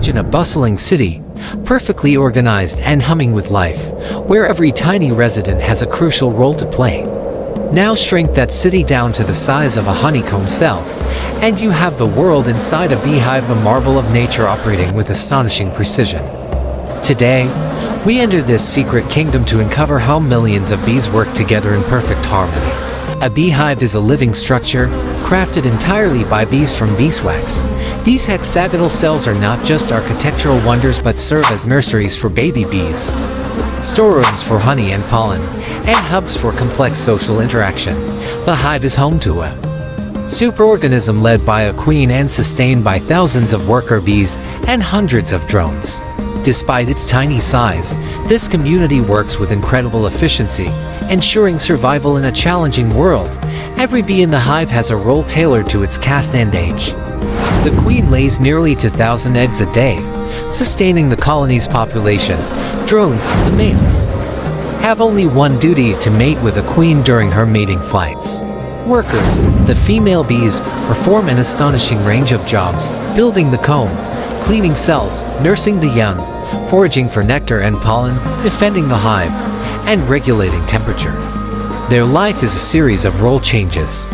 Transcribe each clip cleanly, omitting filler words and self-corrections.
Imagine a bustling city, perfectly organized and humming with life, where every tiny resident has a crucial role to play. Now shrink that city down to the size of a honeycomb cell, and you have the world inside a beehive, a marvel of nature operating with astonishing precision. Today, we enter this secret kingdom to uncover how millions of bees work together in perfect harmony. A beehive is a living structure, crafted entirely by bees from beeswax. These hexagonal cells are not just architectural wonders but serve as nurseries for baby bees, storerooms for honey and pollen, and hubs for complex social interaction. The hive is home to a superorganism led by a queen and sustained by thousands of worker bees and hundreds of drones. Despite its tiny size, this community works with incredible efficiency, ensuring survival in a challenging world. Every bee in the hive has a role tailored to its caste and age. The queen lays nearly 2,000 eggs a day, sustaining the colony's population. Drones, the males, have only one duty: to mate with a queen during her mating flights. Workers, the female bees, perform an astonishing range of jobs: building the comb, cleaning cells, nursing the young, foraging for nectar and pollen, defending the hive, and regulating temperature. Their life is a series of role changes,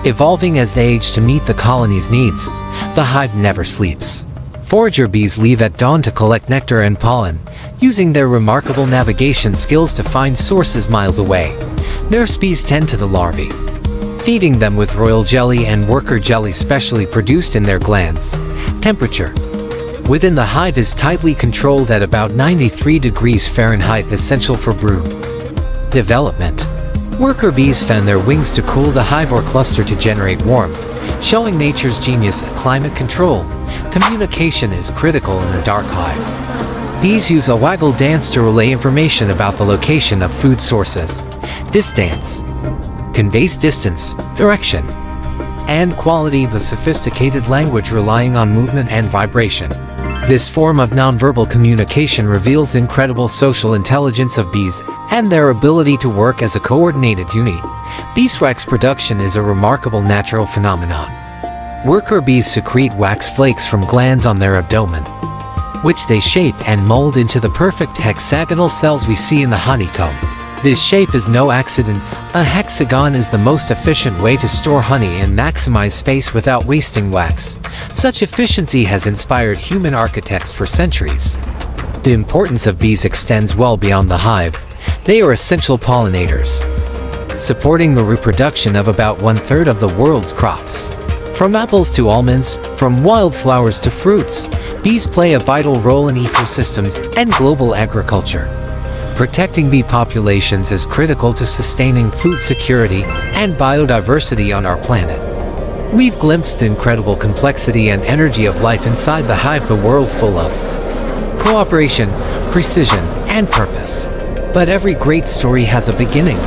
evolving as they age to meet the colony's needs. The hive never sleeps. Forager bees leave at dawn to collect nectar and pollen, using their remarkable navigation skills to find sources miles away. Nurse bees tend to the larvae, feeding them with royal jelly and worker jelly specially produced in their glands. Temperature within the hive is tightly controlled at about 93 degrees Fahrenheit, essential for brood development. Worker bees fan their wings to cool the hive or cluster to generate warmth, showing nature's genius at climate control. Communication is critical in a dark hive. Bees use a waggle dance to relay information about the location of food sources. This dance conveys distance, direction, and quality, the sophisticated language relying on movement and vibration. This form of nonverbal communication reveals the incredible social intelligence of bees and their ability to work as a coordinated unit. Beeswax production is a remarkable natural phenomenon. Worker bees secrete wax flakes from glands on their abdomen, which they shape and mold into the perfect hexagonal cells we see in the honeycomb. This shape is no accident. A hexagon is the most efficient way to store honey and maximize space without wasting wax. Such efficiency has inspired human architects for centuries. The importance of bees extends well beyond the hive. They are essential pollinators, supporting the reproduction of about 1/3 of the world's crops. From apples to almonds, from wildflowers to fruits, bees play a vital role in ecosystems and global agriculture. Protecting bee populations is critical to sustaining food security and biodiversity on our planet. We've glimpsed the incredible complexity and energy of life inside the hive, a world full of cooperation, precision, and purpose. But every great story has a beginning,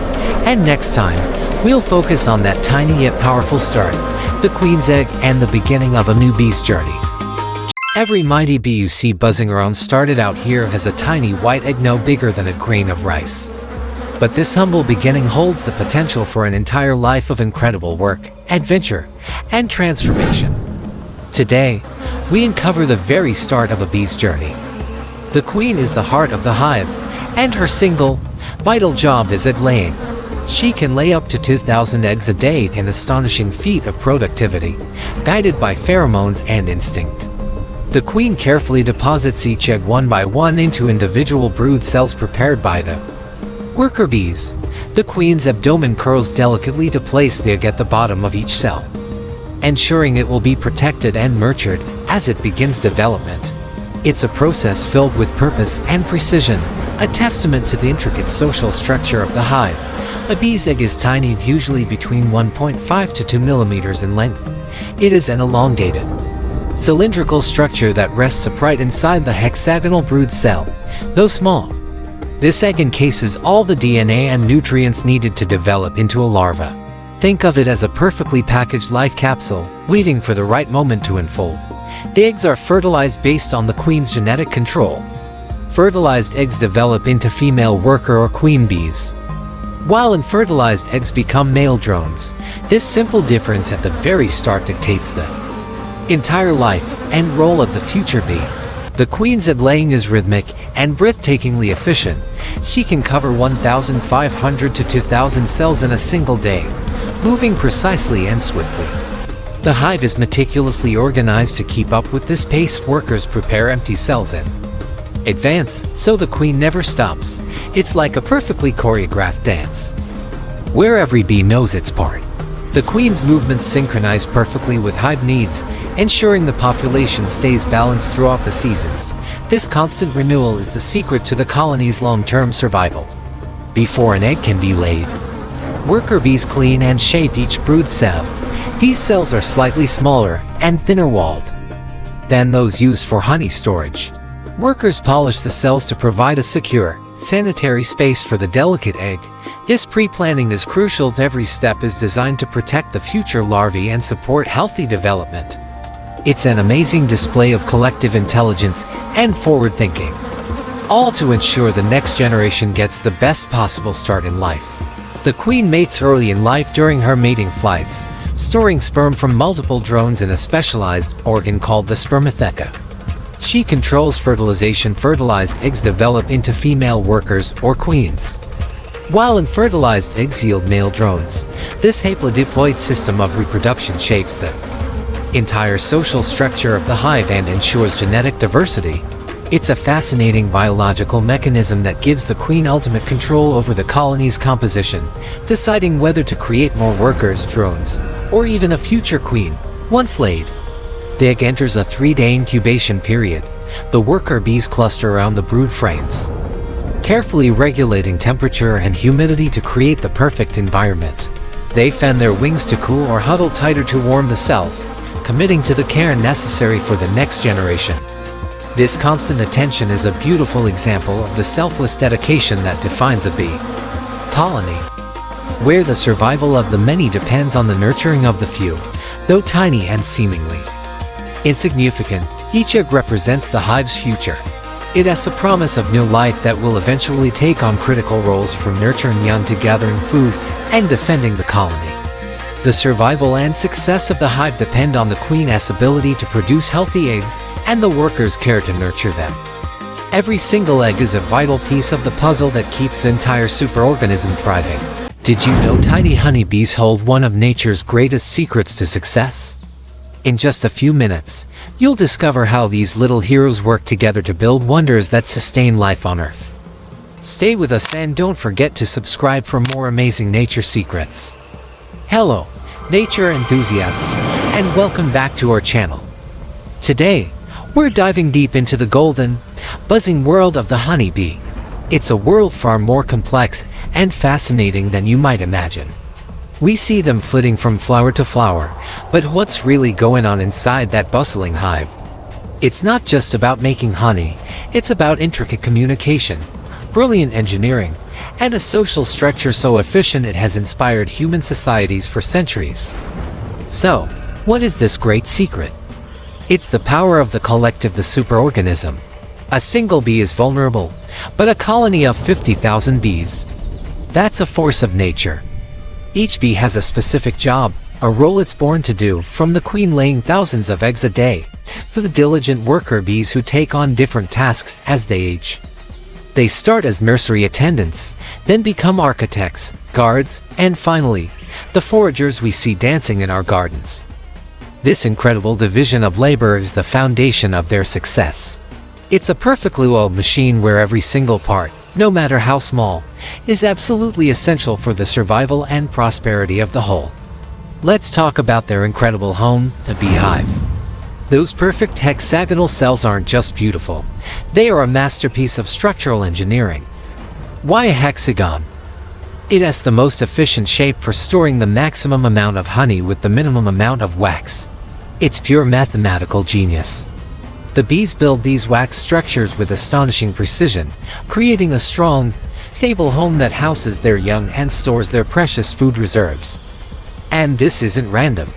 and next time, we'll focus on that tiny yet powerful start, the queen's egg and the beginning of a new bee's journey. Every mighty bee you see buzzing around started out here as a tiny white egg no bigger than a grain of rice. But this humble beginning holds the potential for an entire life of incredible work, adventure, and transformation. Today, we uncover the very start of a bee's journey. The queen is the heart of the hive, and her single, vital job is at laying. She can lay up to 2,000 eggs a day, an astonishing feat of productivity, guided by pheromones and instinct. The queen carefully deposits each egg one by one into individual brood cells prepared by the worker bees. The queen's abdomen curls delicately to place the egg at the bottom of each cell, ensuring it will be protected and nurtured as it begins development. It's a process filled with purpose and precision, a testament to the intricate social structure of the hive. A bee's egg is tiny, usually between 1.5 to 2 millimeters in length. It is an elongated, cylindrical structure that rests upright inside the hexagonal brood cell. Though small, this egg encases all the DNA and nutrients needed to develop into a larva. Think of it as a perfectly packaged life capsule, waiting for the right moment to unfold. The eggs are fertilized based on the queen's genetic control. Fertilized eggs develop into female worker or queen bees, while unfertilized eggs become male drones. This simple difference at the very start dictates the entire life and role of the future bee. The queen's laying is rhythmic and breathtakingly efficient. She can cover 1,500 to 2,000 cells in a single day, moving precisely and swiftly. The hive is meticulously organized to keep up with this pace. Workers prepare empty cells in advance, so the queen never stops. It's like a perfectly choreographed dance, where every bee knows its part. The queen's movements synchronize perfectly with hive needs, ensuring the population stays balanced throughout the seasons. This constant renewal is the secret to the colony's long-term survival. Before an egg can be laid, worker bees clean and shape each brood cell. These cells are slightly smaller and thinner-walled than those used for honey storage. Workers polish the cells to provide a secure, sanitary space for the delicate egg. This pre-planning is crucial. Every step is designed to protect the future larvae and support healthy development. It's an amazing display of collective intelligence and forward thinking, all to ensure the next generation gets the best possible start in life. The queen mates early in life during her mating flights, storing sperm from multiple drones in a specialized organ called the spermatheca. She controls fertilization. Fertilized eggs develop into female workers or queens, while unfertilized eggs yield male drones. This haplodiploid system of reproduction shapes the entire social structure of the hive and ensures genetic diversity. It's a fascinating biological mechanism that gives the queen ultimate control over the colony's composition, deciding whether to create more workers, drones, or even a future queen. Once laid, the egg enters a 3-day incubation period. The worker bees cluster around the brood frames, carefully regulating temperature and humidity to create the perfect environment. They fan their wings to cool or huddle tighter to warm the cells, committing to the care necessary for the next generation. This constant attention is a beautiful example of the selfless dedication that defines a bee colony, where the survival of the many depends on the nurturing of the few. Though tiny and seemingly insignificant, each egg represents the hive's future. It has the promise of new life that will eventually take on critical roles, from nurturing young to gathering food and defending the colony. The survival and success of the hive depend on the queen's ability to produce healthy eggs and the workers' care to nurture them. Every single egg is a vital piece of the puzzle that keeps the entire superorganism thriving. Did you know tiny honeybees hold one of nature's greatest secrets to success? In just a few minutes, you'll discover how these little heroes work together to build wonders that sustain life on Earth. Stay with us and don't forget to subscribe for more amazing nature secrets. Hello, nature enthusiasts, and welcome back to our channel. Today, we're diving deep into the golden, buzzing world of the honeybee. It's a world far more complex and fascinating than you might imagine. We see them flitting from flower to flower, but what's really going on inside that bustling hive? It's not just about making honey, it's about intricate communication, brilliant engineering, and a social structure so efficient it has inspired human societies for centuries. So, what is this great secret? It's the power of the collective, the superorganism. A single bee is vulnerable, but a colony of 50,000 bees, that's a force of nature. Each bee has a specific job, a role it's born to do, from the queen laying thousands of eggs a day, to the diligent worker bees who take on different tasks as they age. They start as nursery attendants, then become architects, guards, and finally, the foragers we see dancing in our gardens. This incredible division of labor is the foundation of their success. It's a perfectly oiled machine where every single part, no matter how small, is absolutely essential for the survival and prosperity of the whole. Let's talk about their incredible home, the beehive. Those perfect hexagonal cells aren't just beautiful, they are a masterpiece of structural engineering. Why a hexagon? It has the most efficient shape for storing the maximum amount of honey with the minimum amount of wax. It's pure mathematical genius. The bees build these wax structures with astonishing precision, creating a strong, stable home that houses their young and stores their precious food reserves. And this isn't random.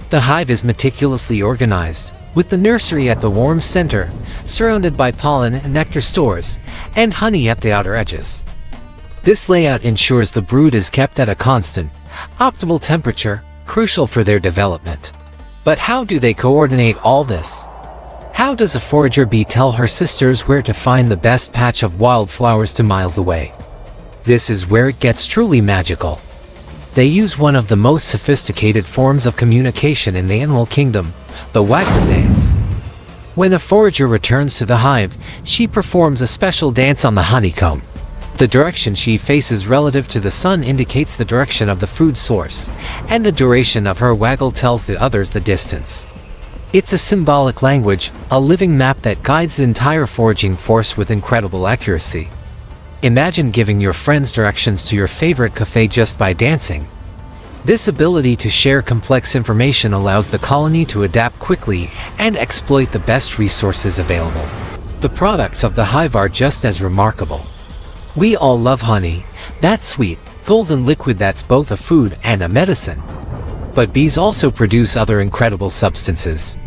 The hive is meticulously organized, with the nursery at the warm center, surrounded by pollen and nectar stores, and honey at the outer edges. This layout ensures the brood is kept at a constant, optimal temperature, crucial for their development. But how do they coordinate all this? How does a forager bee tell her sisters where to find the best patch of wildflowers to miles away? This is where it gets truly magical. They use one of the most sophisticated forms of communication in the animal kingdom, the waggle dance. When a forager returns to the hive, she performs a special dance on the honeycomb. The direction she faces relative to the sun indicates the direction of the food source, and the duration of her waggle tells the others the distance. It's a symbolic language, a living map that guides the entire foraging force with incredible accuracy. Imagine giving your friends directions to your favorite cafe just by dancing. This ability to share complex information allows the colony to adapt quickly and exploit the best resources available. The products of the hive are just as remarkable. We all love honey, that sweet, golden liquid that's both a food and a medicine. But bees also produce other incredible substances.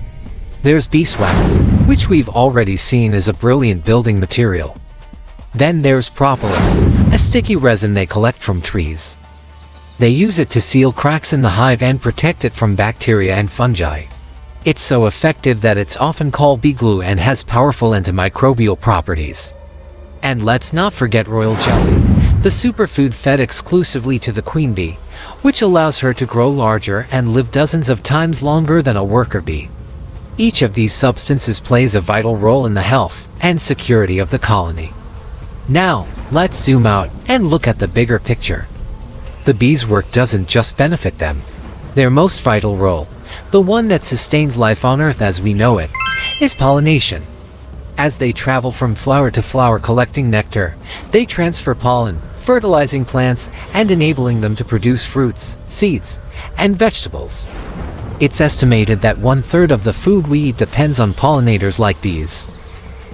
There's beeswax, which we've already seen is a brilliant building material. Then there's propolis, a sticky resin they collect from trees. They use it to seal cracks in the hive and protect it from bacteria and fungi. It's so effective that it's often called bee glue and has powerful antimicrobial properties. And let's not forget royal jelly, the superfood fed exclusively to the queen bee, which allows her to grow larger and live dozens of times longer than a worker bee. Each of these substances plays a vital role in the health and security of the colony. Now, let's zoom out and look at the bigger picture. The bees' work doesn't just benefit them. Their most vital role, the one that sustains life on Earth as we know it, is pollination. As they travel from flower to flower collecting nectar, they transfer pollen, fertilizing plants and enabling them to produce fruits, seeds, and vegetables. It's estimated that 1/3 of the food we eat depends on pollinators like bees.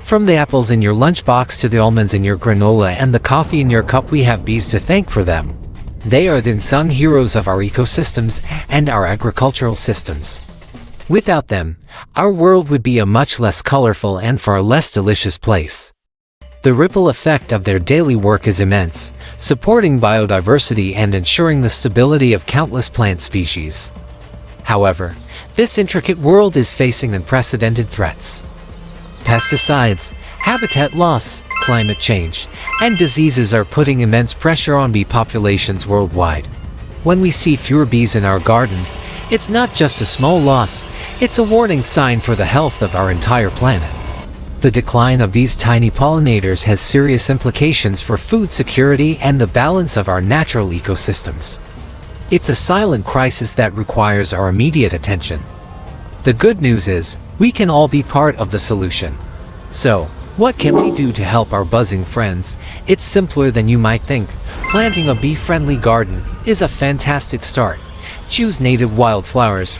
From the apples in your lunchbox to the almonds in your granola and the coffee in your cup, we have bees to thank for them. They are the unsung heroes of our ecosystems and our agricultural systems. Without them, our world would be a much less colorful and far less delicious place. The ripple effect of their daily work is immense, supporting biodiversity and ensuring the stability of countless plant species. However, this intricate world is facing unprecedented threats. Pesticides, habitat loss, climate change, and diseases are putting immense pressure on bee populations worldwide. When we see fewer bees in our gardens, it's not just a small loss, it's a warning sign for the health of our entire planet. The decline of these tiny pollinators has serious implications for food security and the balance of our natural ecosystems. It's a silent crisis that requires our immediate attention. The good news is, we can all be part of the solution. So, what can we do to help our buzzing friends? It's simpler than you might think. Planting a bee-friendly garden is a fantastic start. Choose native wildflowers,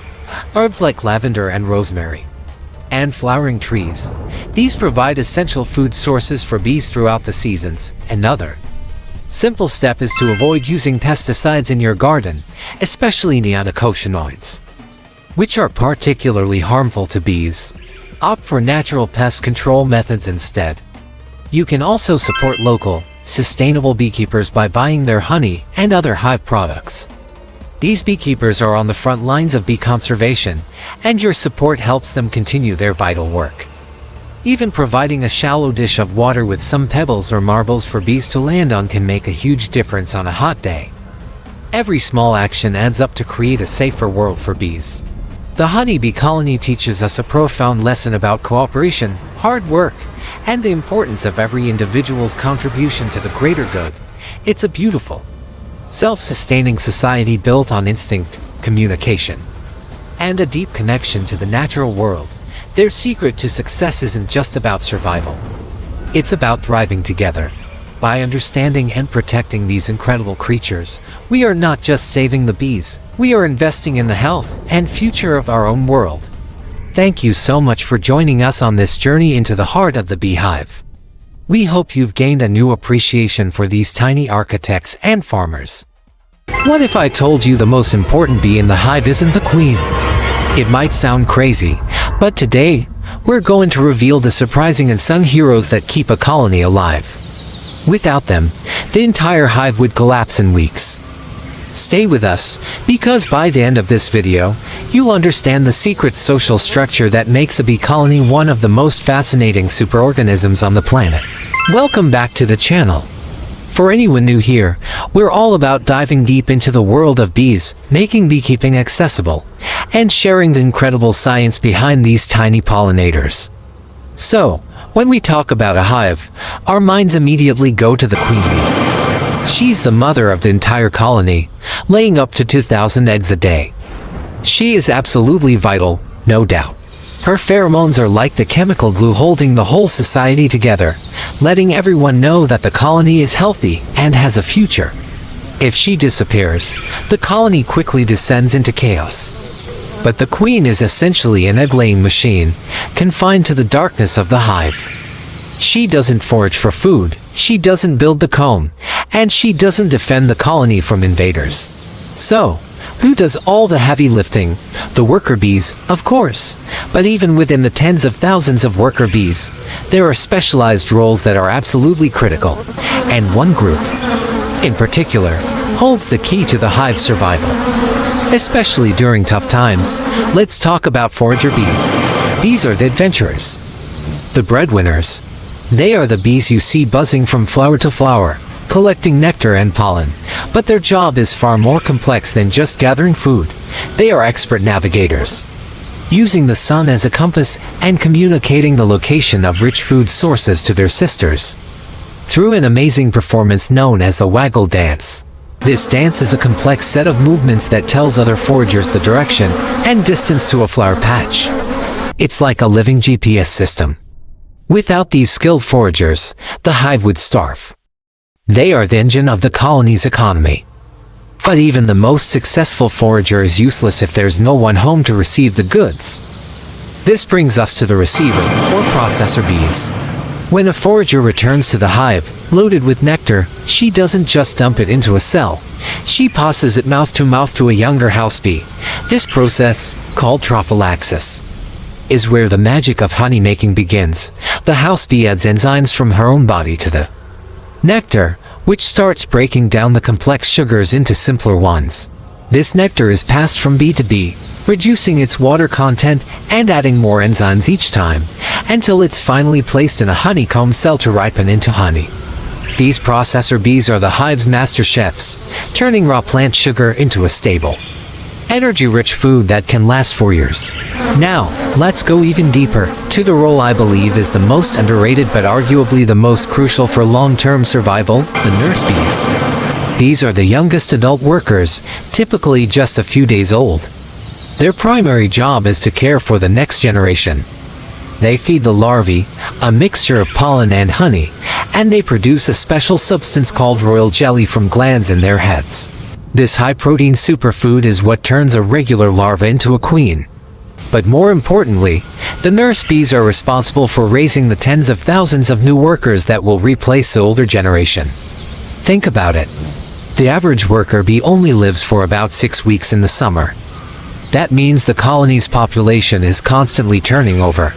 herbs like lavender and rosemary, and flowering trees. These provide essential food sources for bees throughout the seasons. Another simple step is to avoid using pesticides in your garden, especially neonicotinoids, which are particularly harmful to bees. Opt for natural pest control methods instead. You can also support local, sustainable beekeepers by buying their honey and other hive products. These beekeepers are on the front lines of bee conservation, and your support helps them continue their vital work. Even providing a shallow dish of water with some pebbles or marbles for bees to land on can make a huge difference on a hot day. Every small action adds up to create a safer world for bees. The honeybee colony teaches us a profound lesson about cooperation, hard work, and the importance of every individual's contribution to the greater good. It's a beautiful, self-sustaining society built on instinct, communication, and a deep connection to the natural world. Their secret to success isn't just about survival. It's about thriving together. By understanding and protecting these incredible creatures, we are not just saving the bees, we are investing in the health and future of our own world. Thank you so much for joining us on this journey into the heart of the beehive. We hope you've gained a new appreciation for these tiny architects and farmers. What if I told you the most important bee in the hive isn't the queen? It might sound crazy, but today, we're going to reveal the surprising unsung heroes that keep a colony alive. Without them, the entire hive would collapse in weeks. Stay with us, because by the end of this video, you'll understand the secret social structure that makes a bee colony one of the most fascinating superorganisms on the planet. Welcome back to the channel. For anyone new here, we're all about diving deep into the world of bees, making beekeeping accessible, and sharing the incredible science behind these tiny pollinators. So, when we talk about a hive, our minds immediately go to the queen bee. She's the mother of the entire colony, laying up to 2,000 eggs a day. She is absolutely vital, no doubt. Her pheromones are like the chemical glue holding the whole society together, letting everyone know that the colony is healthy and has a future. If she disappears, the colony quickly descends into chaos. But the queen is essentially an egg-laying machine, confined to the darkness of the hive. She doesn't forage for food, she doesn't build the comb, and she doesn't defend the colony from invaders. So, who does all the heavy lifting? The worker bees, of course. But even within the tens of thousands of worker bees, there are specialized roles that are absolutely critical. And one group, in particular, holds the key to the hive's survival. Especially during tough times, let's talk about forager bees. These are the adventurers, the breadwinners. They are the bees you see buzzing from flower to flower, collecting nectar and pollen. But their job is far more complex than just gathering food. They are expert navigators, using the sun as a compass and communicating the location of rich food sources to their sisters through an amazing performance known as the waggle dance. This dance is a complex set of movements that tells other foragers the direction and distance to a flower patch. It's like a living GPS system. Without these skilled foragers, the hive would starve. They are the engine of the colony's economy. But even the most successful forager is useless if there's no one home to receive the goods. This brings us to the receiver, or processor bees. When a forager returns to the hive, loaded with nectar, she doesn't just dump it into a cell. She passes it mouth to a younger house bee. This process, called trophallaxis, is where the magic of honey making begins. The house bee adds enzymes from her own body to the nectar, which starts breaking down the complex sugars into simpler ones. This nectar is passed from bee to bee, reducing its water content and adding more enzymes each time, until it's finally placed in a honeycomb cell to ripen into honey. These processor bees are the hive's master chefs, turning raw plant sugar into a stable, energy-rich food that can last for years. Now, let's go even deeper to the role I believe is the most underrated but arguably the most crucial for long-term survival, the nurse bees. These are the youngest adult workers, typically just a few days old. Their primary job is to care for the next generation. They feed the larvae, a mixture of pollen and honey, and they produce a special substance called royal jelly from glands in their heads. This high-protein superfood is what turns a regular larva into a queen. But more importantly, the nurse bees are responsible for raising the tens of thousands of new workers that will replace the older generation. Think about it. The average worker bee only lives for about 6 weeks in the summer. That means the colony's population is constantly turning over.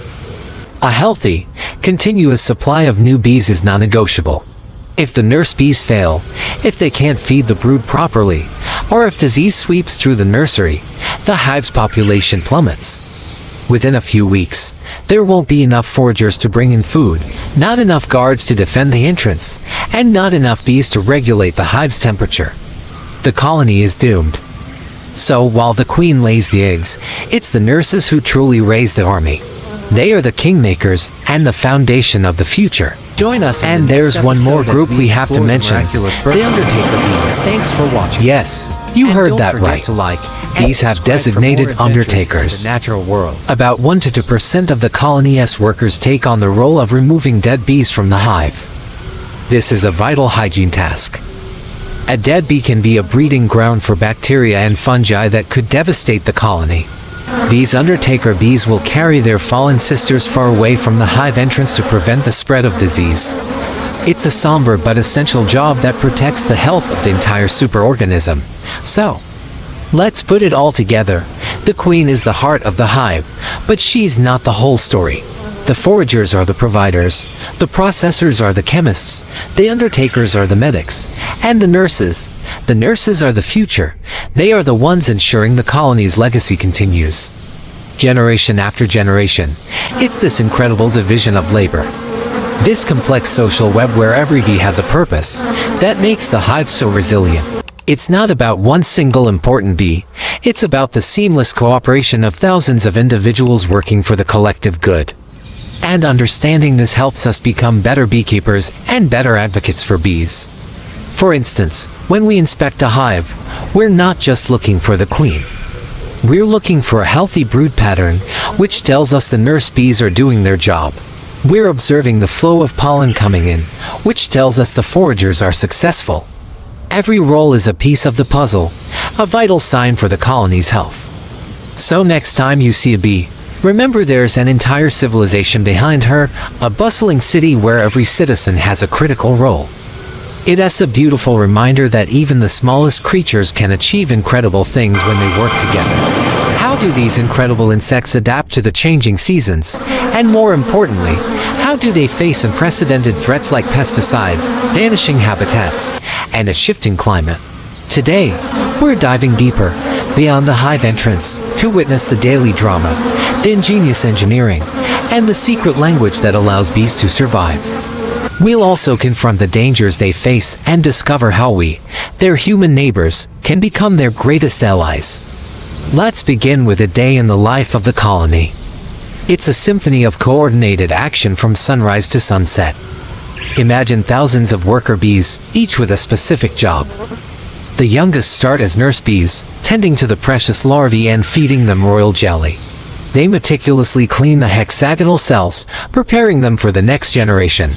A healthy, continuous supply of new bees is non-negotiable. If the nurse bees fail, if they can't feed the brood properly, or if disease sweeps through the nursery, the hive's population plummets. Within a few weeks, there won't be enough foragers to bring in food, not enough guards to defend the entrance, and not enough bees to regulate the hive's temperature. The colony is doomed. So while the queen lays the eggs, it's the nurses who truly raise the army. They are the kingmakers and the foundation of the future. Join us. And there's one more group we have to mention, the undertaker bees. Thanks for watching. Yes, you heard that right. Bees have designated undertakers. Natural world. About 1 to 2% of the colony's workers take on the role of removing dead bees from the hive. This is a vital hygiene task. A dead bee can be a breeding ground for bacteria and fungi that could devastate the colony. These undertaker bees will carry their fallen sisters far away from the hive entrance to prevent the spread of disease. It's a somber but essential job that protects the health of the entire superorganism. So, let's put it all together. The queen is the heart of the hive, but she's not the whole story. The foragers are the providers, the processors are the chemists, the undertakers are the medics, and the nurses. The nurses are the future. They are the ones ensuring the colony's legacy continues. Generation after generation, it's this incredible division of labor. This complex social web where every bee has a purpose that makes the hive so resilient. It's not about one single important bee. It's about the seamless cooperation of thousands of individuals working for the collective good. And understanding this helps us become better beekeepers and better advocates for bees. For instance, when we inspect a hive, we're not just looking for the queen. We're looking for a healthy brood pattern, which tells us the nurse bees are doing their job. We're observing the flow of pollen coming in, which tells us the foragers are successful. Every role is a piece of the puzzle, a vital sign for the colony's health. So next time you see a bee, remember there's an entire civilization behind her, a bustling city where every citizen has a critical role. It's a beautiful reminder that even the smallest creatures can achieve incredible things when they work together. How do these incredible insects adapt to the changing seasons? And more importantly, how do they face unprecedented threats like pesticides, vanishing habitats, and a shifting climate? Today, we're diving deeper, beyond the hive entrance, to witness the daily drama, the ingenious engineering, and the secret language that allows bees to survive. We'll also confront the dangers they face and discover how we, their human neighbors, can become their greatest allies. Let's begin with a day in the life of the colony. It's a symphony of coordinated action from sunrise to sunset. Imagine thousands of worker bees, each with a specific job. The youngest start as nurse bees, tending to the precious larvae and feeding them royal jelly. They meticulously clean the hexagonal cells, preparing them for the next generation.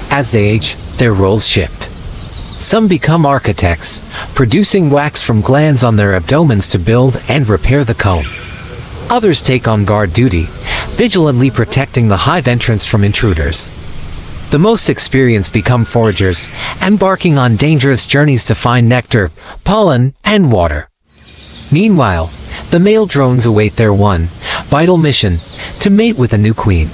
As they age, their roles shift. Some become architects, producing wax from glands on their abdomens to build and repair the comb. Others take on guard duty, vigilantly protecting the hive entrance from intruders. The most experienced become foragers, embarking on dangerous journeys to find nectar, pollen, and water. Meanwhile, the male drones await their one vital mission, to mate with a new queen.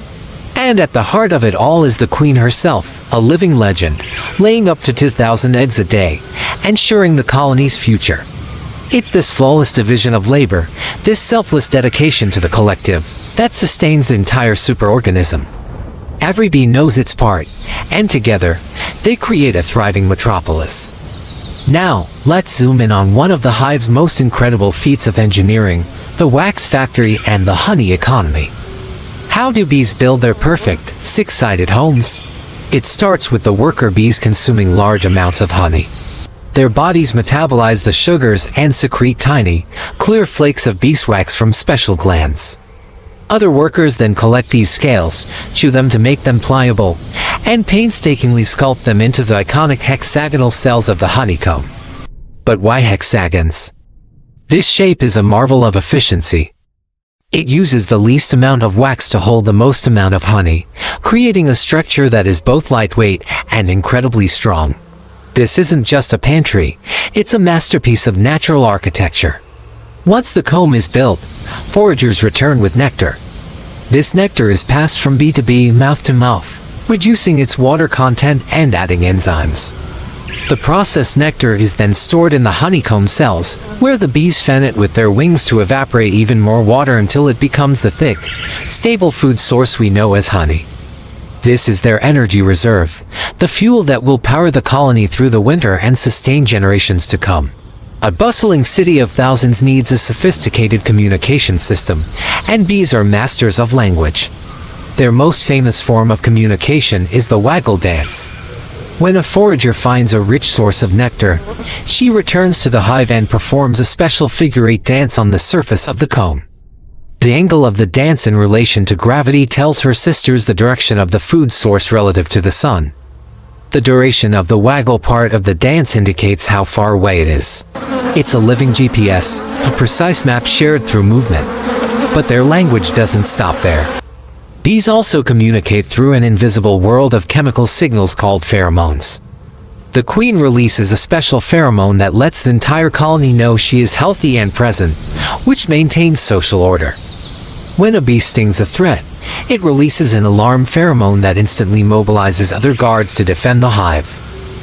And at the heart of it all is the queen herself, a living legend, laying up to 2,000 eggs a day, ensuring the colony's future. It's this flawless division of labor, this selfless dedication to the collective, that sustains the entire superorganism. Every bee knows its part, and together, they create a thriving metropolis. Now, let's zoom in on one of the hive's most incredible feats of engineering, the wax factory and the honey economy. How do bees build their perfect, six-sided homes? It starts with the worker bees consuming large amounts of honey. Their bodies metabolize the sugars and secrete tiny, clear flakes of beeswax from special glands. Other workers then collect these scales, chew them to make them pliable, and painstakingly sculpt them into the iconic hexagonal cells of the honeycomb. But why hexagons? This shape is a marvel of efficiency. It uses the least amount of wax to hold the most amount of honey, creating a structure that is both lightweight and incredibly strong. This isn't just a pantry, it's a masterpiece of natural architecture. Once the comb is built, foragers return with nectar. This nectar is passed from bee to bee, mouth to mouth, reducing its water content and adding enzymes. The processed nectar is then stored in the honeycomb cells, where the bees fan it with their wings to evaporate even more water until it becomes the thick, stable food source we know as honey. This is their energy reserve, the fuel that will power the colony through the winter and sustain generations to come. A bustling city of thousands needs a sophisticated communication system, and bees are masters of language. Their most famous form of communication is the waggle dance. When a forager finds a rich source of nectar, she returns to the hive and performs a special figure-8 dance on the surface of the comb. The angle of the dance in relation to gravity tells her sisters the direction of the food source relative to the sun. The duration of the waggle part of the dance indicates how far away it is. It's a living GPS, a precise map shared through movement. But their language doesn't stop there. Bees also communicate through an invisible world of chemical signals called pheromones. The queen releases a special pheromone that lets the entire colony know she is healthy and present, which maintains social order. When a bee stings a threat, It releases an alarm pheromone that instantly mobilizes other guards to defend the hive.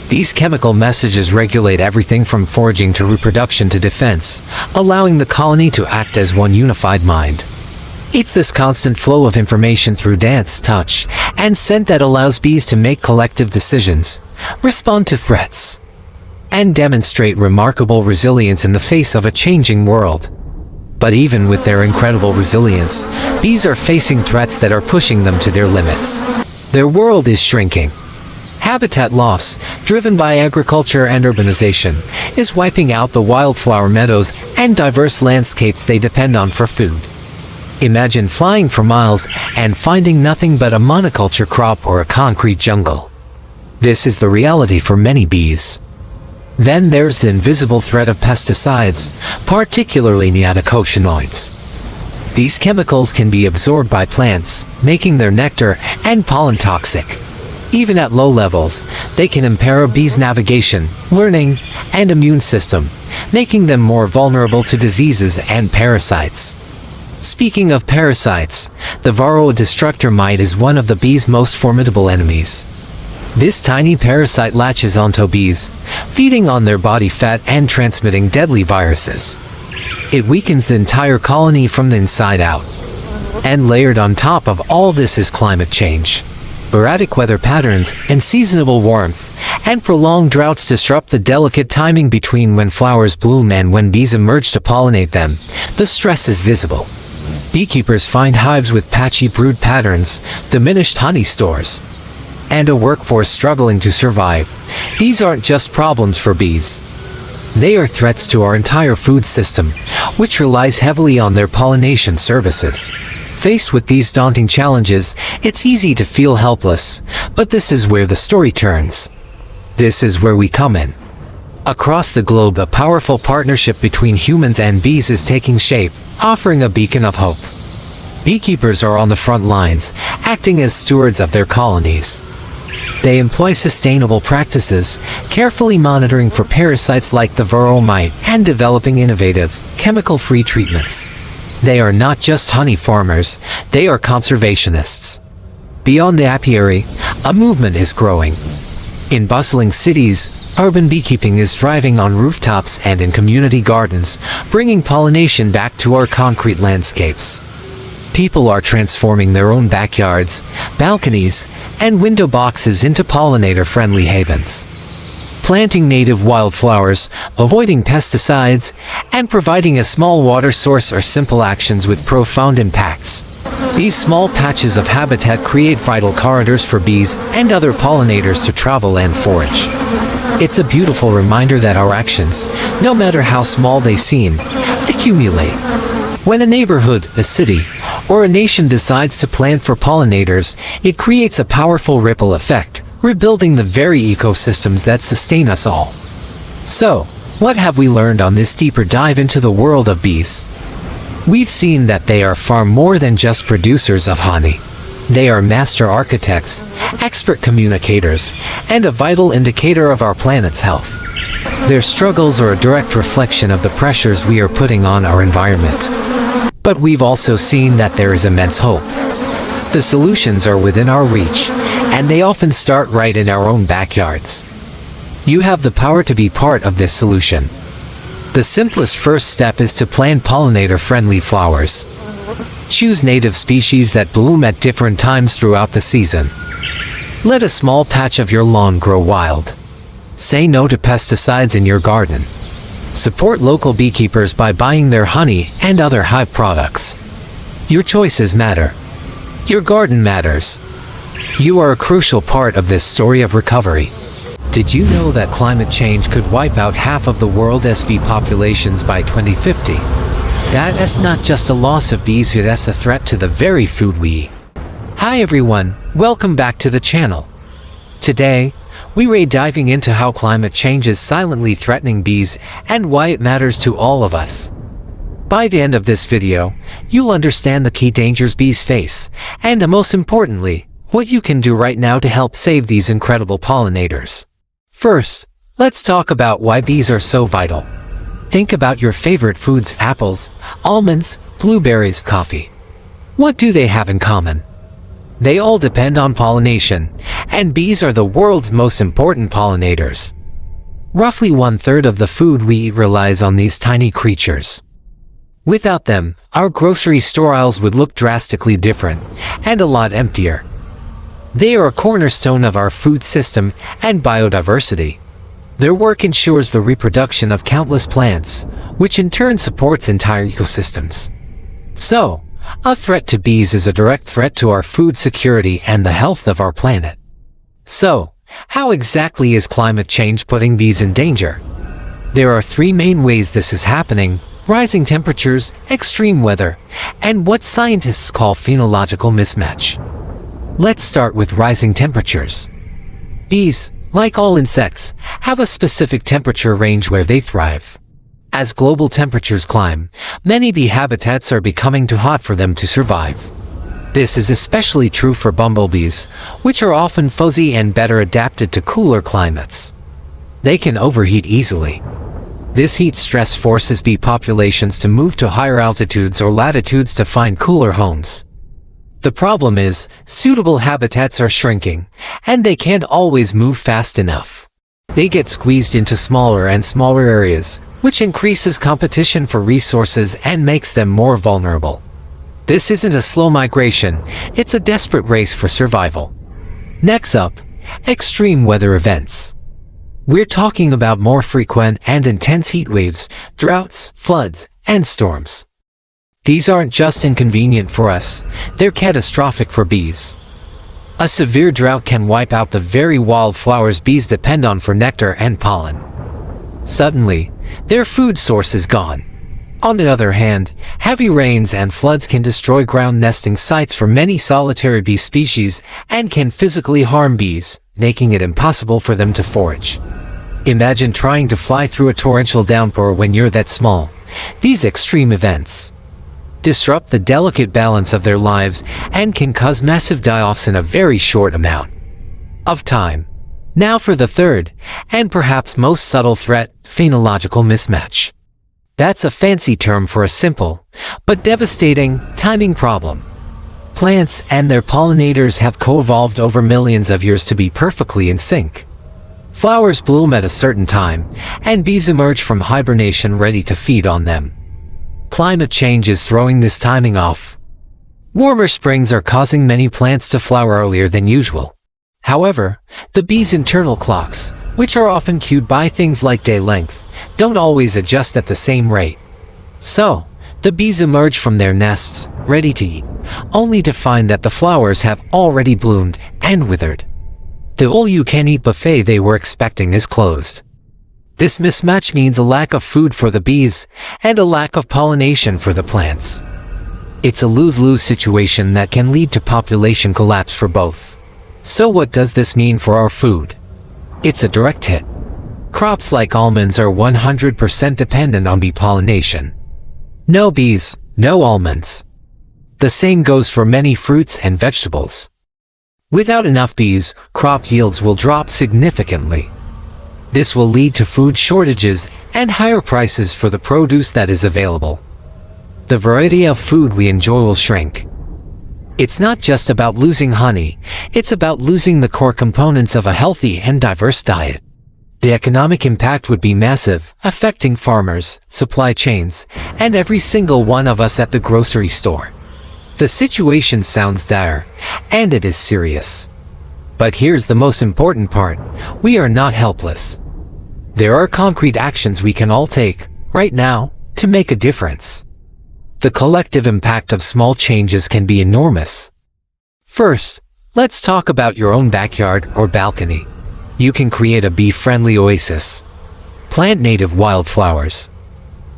These chemical messages regulate everything from foraging to reproduction to defense, allowing the colony to act as one unified mind. It's this constant flow of information through dance, touch, and scent that allows bees to make collective decisions, respond to threats, and demonstrate remarkable resilience in the face of a changing world. But even with their incredible resilience, bees are facing threats that are pushing them to their limits. Their world is shrinking. Habitat loss, driven by agriculture and urbanization, is wiping out the wildflower meadows and diverse landscapes they depend on for food. Imagine flying for miles and finding nothing but a monoculture crop or a concrete jungle. This is the reality for many bees. Then there's the invisible threat of pesticides, particularly neonicotinoids. These chemicals can be absorbed by plants, making their nectar and pollen toxic. Even at low levels, they can impair a bee's navigation, learning, and immune system, making them more vulnerable to diseases and parasites. Speaking of parasites, the varroa destructor mite is one of the bee's most formidable enemies. This tiny parasite latches onto bees, feeding on their body fat and transmitting deadly viruses. It weakens the entire colony from the inside out. And layered on top of all this is climate change. Erratic weather patterns, unseasonable warmth, and prolonged droughts disrupt the delicate timing between when flowers bloom and when bees emerge to pollinate them. The stress is visible. Beekeepers find hives with patchy brood patterns, diminished honey stores, and a workforce struggling to survive. These aren't just problems for bees. They are threats to our entire food system, which relies heavily on their pollination services. Faced with these daunting challenges, it's easy to feel helpless, but this is where the story turns. This is where we come in. Across the globe, a powerful partnership between humans and bees is taking shape, offering a beacon of hope. Beekeepers are on the front lines, acting as stewards of their colonies. They employ sustainable practices, carefully monitoring for parasites like the varroa mite and developing innovative, chemical-free treatments. They are not just honey farmers, they are conservationists. Beyond the apiary, a movement is growing. In bustling cities, urban beekeeping is thriving on rooftops and in community gardens, bringing pollination back to our concrete landscapes. People are transforming their own backyards, balconies, and window boxes into pollinator-friendly havens. Planting native wildflowers, avoiding pesticides, and providing a small water source are simple actions with profound impacts. These small patches of habitat create vital corridors for bees and other pollinators to travel and forage. It's a beautiful reminder that our actions, no matter how small they seem, accumulate. When a neighborhood, a city, or a nation decides to plant for pollinators, it creates a powerful ripple effect, rebuilding the very ecosystems that sustain us all. So, what have we learned on this deeper dive into the world of bees? We've seen that they are far more than just producers of honey. They are master architects, expert communicators, and a vital indicator of our planet's health. Their struggles are a direct reflection of the pressures we are putting on our environment. But we've also seen that there is immense hope. The solutions are within our reach, and they often start right in our own backyards. You have the power to be part of this solution. The simplest first step is to plant pollinator-friendly flowers. Choose native species that bloom at different times throughout the season. Let a small patch of your lawn grow wild. Say no to pesticides in your garden. Support local beekeepers by buying their honey and other hive products. Your choices matter. Your garden matters. You are a crucial part of this story of recovery. Did you know that climate change could wipe out half of the world's bee populations by 2050? That's not just a loss of bees, that's a threat to the very food we eat. Hi everyone, welcome back to the channel. Today, we're diving into how climate change is silently threatening bees and why it matters to all of us. By the end of this video, you'll understand the key dangers bees face, and most importantly, what you can do right now to help save these incredible pollinators. First, let's talk about why bees are so vital. Think about your favorite foods: apples, almonds, blueberries, coffee. What do they have in common? They all depend on pollination, and bees are the world's most important pollinators. Roughly 1/3 of the food we eat relies on these tiny creatures. Without them, our grocery store aisles would look drastically different, and a lot emptier. They are a cornerstone of our food system and biodiversity. Their work ensures the reproduction of countless plants, which in turn supports entire ecosystems. So, a threat to bees is a direct threat to our food security and the health of our planet. So, how exactly is climate change putting bees in danger? There are three main ways this is happening: rising temperatures, extreme weather, and what scientists call phenological mismatch. Let's start with rising temperatures. Bees, like all insects, have a specific temperature range where they thrive. As global temperatures climb, many bee habitats are becoming too hot for them to survive. This is especially true for bumblebees, which are often fuzzy and better adapted to cooler climates. They can overheat easily. This heat stress forces bee populations to move to higher altitudes or latitudes to find cooler homes. The problem is, suitable habitats are shrinking, and they can't always move fast enough. They get squeezed into smaller and smaller areas, which increases competition for resources and makes them more vulnerable. This isn't a slow migration, it's a desperate race for survival. Next up, extreme weather events. We're talking about more frequent and intense heat waves, droughts, floods, and storms. These aren't just inconvenient for us, they're catastrophic for bees. A severe drought can wipe out the very wildflowers bees depend on for nectar and pollen. Suddenly, their food source is gone. On the other hand, heavy rains and floods can destroy ground nesting sites for many solitary bee species and can physically harm bees, making it impossible for them to forage. Imagine trying to fly through a torrential downpour when you're that small. These extreme events disrupt the delicate balance of their lives and can cause massive die-offs in a very short amount of time. Now for the third, and perhaps most subtle threat, phenological mismatch. That's a fancy term for a simple, but devastating, timing problem. Plants and their pollinators have co-evolved over millions of years to be perfectly in sync. Flowers bloom at a certain time, and bees emerge from hibernation ready to feed on them. Climate change is throwing this timing off. Warmer springs are causing many plants to flower earlier than usual. However, the bees' internal clocks, which are often cued by things like day length, don't always adjust at the same rate. So, the bees emerge from their nests, ready to eat, only to find that the flowers have already bloomed and withered. The all-you-can-eat buffet they were expecting is closed. This mismatch means a lack of food for the bees and a lack of pollination for the plants. It's a lose-lose situation that can lead to population collapse for both. So what does this mean for our food? It's a direct hit. Crops like almonds are 100% dependent on bee pollination. No bees, no almonds. The same goes for many fruits and vegetables. Without enough bees, crop yields will drop significantly. This will lead to food shortages and higher prices for the produce that is available. The variety of food we enjoy will shrink. It's not just about losing honey, it's about losing the core components of a healthy and diverse diet. The economic impact would be massive, affecting farmers, supply chains, and every single one of us at the grocery store. The situation sounds dire, and it is serious. But here's the most important part: we are not helpless. There are concrete actions we can all take, right now, to make a difference. The collective impact of small changes can be enormous. First, let's talk about your own backyard or balcony. You can create a bee-friendly oasis. Plant native wildflowers.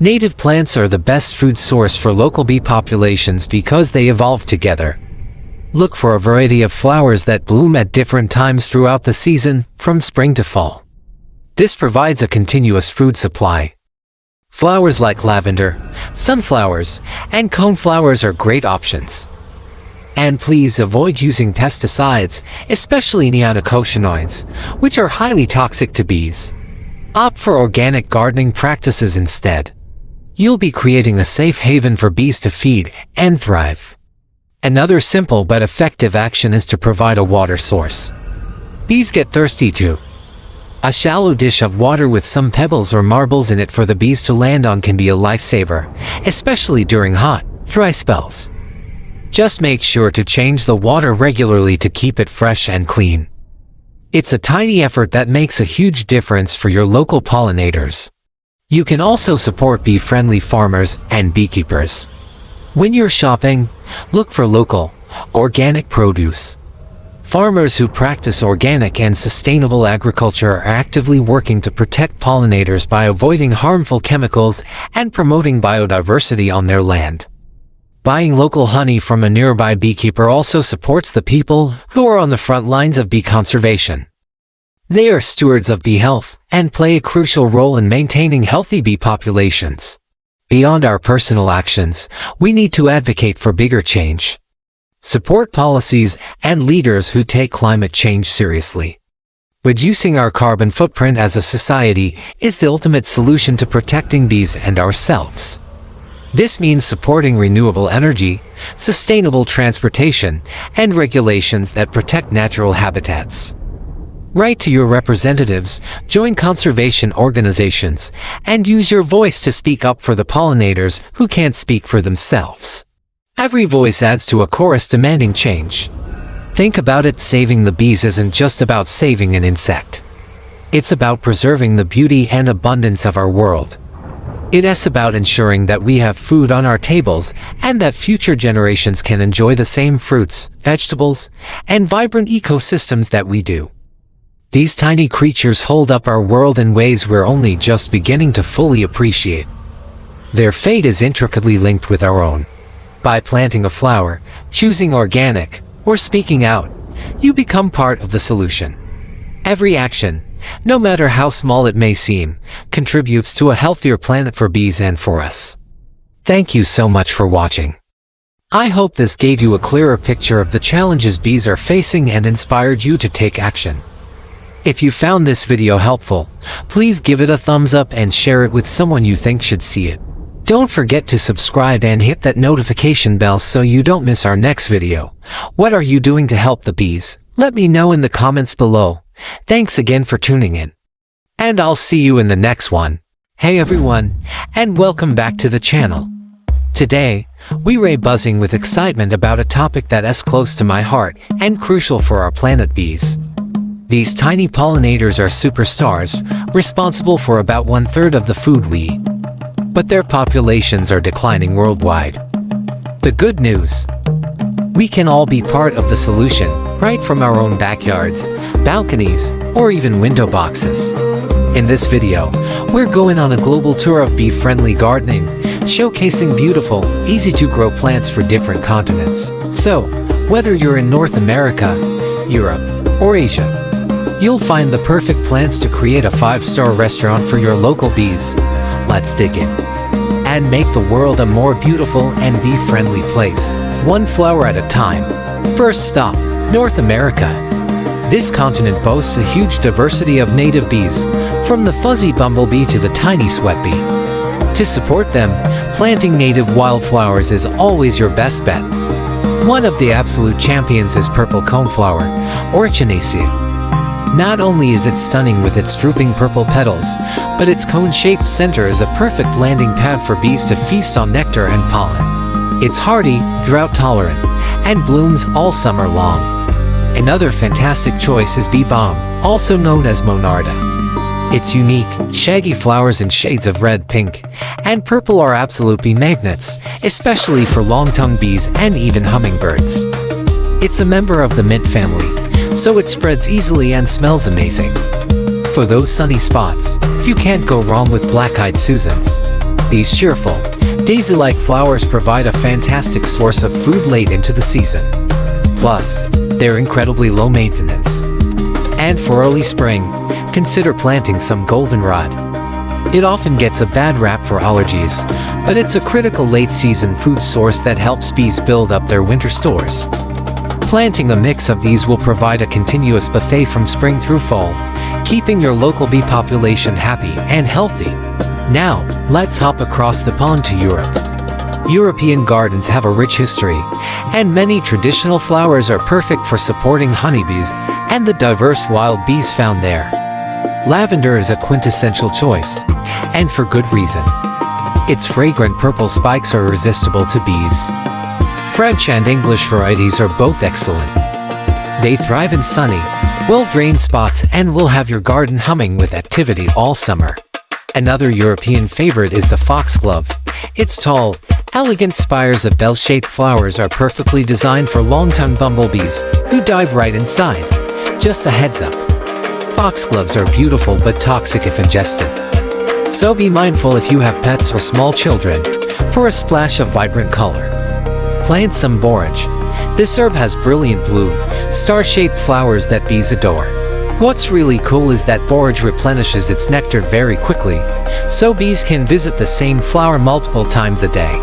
Native plants are the best food source for local bee populations because they evolve together. Look for a variety of flowers that bloom at different times throughout the season, from spring to fall. This provides a continuous food supply. Flowers like lavender, sunflowers, and coneflowers are great options. And please avoid using pesticides, especially neonicotinoids, which are highly toxic to bees. Opt for organic gardening practices instead. You'll be creating a safe haven for bees to feed and thrive. Another simple but effective action is to provide a water source. Bees get thirsty too. A shallow dish of water with some pebbles or marbles in it for the bees to land on can be a lifesaver, especially during hot, dry spells. Just make sure to change the water regularly to keep it fresh and clean. It's a tiny effort that makes a huge difference for your local pollinators. You can also support bee-friendly farmers and beekeepers. When you're shopping, look for local, organic produce. Farmers who practice organic and sustainable agriculture are actively working to protect pollinators by avoiding harmful chemicals and promoting biodiversity on their land. Buying local honey from a nearby beekeeper also supports the people who are on the front lines of bee conservation. They are stewards of bee health and play a crucial role in maintaining healthy bee populations. Beyond our personal actions, we need to advocate for bigger change. Support policies and leaders who take climate change seriously. Reducing our carbon footprint as a society is the ultimate solution to protecting bees and ourselves. This means supporting renewable energy, sustainable transportation, and regulations that protect natural habitats. Write to your representatives, join conservation organizations, and use your voice to speak up for the pollinators who can't speak for themselves. Every voice adds to a chorus demanding change. Think about it, saving the bees isn't just about saving an insect. It's about preserving the beauty and abundance of our world. It's about ensuring that we have food on our tables and that future generations can enjoy the same fruits, vegetables, and vibrant ecosystems that we do. These tiny creatures hold up our world in ways we're only just beginning to fully appreciate. Their fate is intricately linked with our own. By planting a flower, choosing organic, or speaking out, you become part of the solution. Every action, no matter how small it may seem, contributes to a healthier planet for bees and for us. Thank you so much for watching. I hope this gave you a clearer picture of the challenges bees are facing and inspired you to take action. If you found this video helpful, please give it a thumbs up and share it with someone you think should see it. Don't forget to subscribe and hit that notification bell so you don't miss our next video. What are you doing to help the bees? Let me know in the comments below. Thanks again for tuning in. And I'll see you in the next one. Hey everyone, and welcome back to the channel. Today, we're buzzing with excitement about a topic that is close to my heart and crucial for our planet, bees. These tiny pollinators are superstars, responsible for about 1/3 of the food we eat. But their populations are declining worldwide. The good news: we can all be part of the solution, right from our own backyards, balconies, or even window boxes. In this video, we're going on a global tour of bee-friendly gardening, showcasing beautiful, easy-to-grow plants for different continents. So, whether you're in North America, Europe, or Asia, you'll find the perfect plants to create a 5-star restaurant for your local bees. Let's dig in and make the world a more beautiful and bee-friendly place, one flower at a time. First stop, North America. This continent boasts a huge diversity of native bees, from the fuzzy bumblebee to the tiny sweat bee. To support them, planting native wildflowers is always your best bet. One of the absolute champions is purple coneflower, or Echinacea. Not only is it stunning with its drooping purple petals, but its cone-shaped center is a perfect landing pad for bees to feast on nectar and pollen. It's hardy, drought-tolerant, and blooms all summer long. Another fantastic choice is bee balm, also known as monarda. Its unique, shaggy flowers in shades of red, pink, and purple are absolute bee magnets, especially for long-tongued bees and even hummingbirds. It's a member of the mint family, so it spreads easily and smells amazing. For those sunny spots, you can't go wrong with black-eyed Susans. These cheerful, daisy-like flowers provide a fantastic source of food late into the season. Plus, they're incredibly low maintenance. And for early spring, consider planting some goldenrod. It often gets a bad rap for allergies, but it's a critical late-season food source that helps bees build up their winter stores. Planting a mix of these will provide a continuous buffet from spring through fall, keeping your local bee population happy and healthy. Now, let's hop across the pond to Europe. European gardens have a rich history, and many traditional flowers are perfect for supporting honeybees and the diverse wild bees found there. Lavender is a quintessential choice, and for good reason. Its fragrant purple spikes are irresistible to bees. French and English varieties are both excellent. They thrive in sunny, well-drained spots and will have your garden humming with activity all summer. Another European favorite is the foxglove. Its tall, elegant spires of bell-shaped flowers are perfectly designed for long-tongued bumblebees who dive right inside. Just a heads up. Foxgloves are beautiful but toxic if ingested. So be mindful if you have pets or small children, for a splash of vibrant color. Plant some borage. This herb has brilliant blue, star-shaped flowers that bees adore. What's really cool is that borage replenishes its nectar very quickly, so bees can visit the same flower multiple times a day.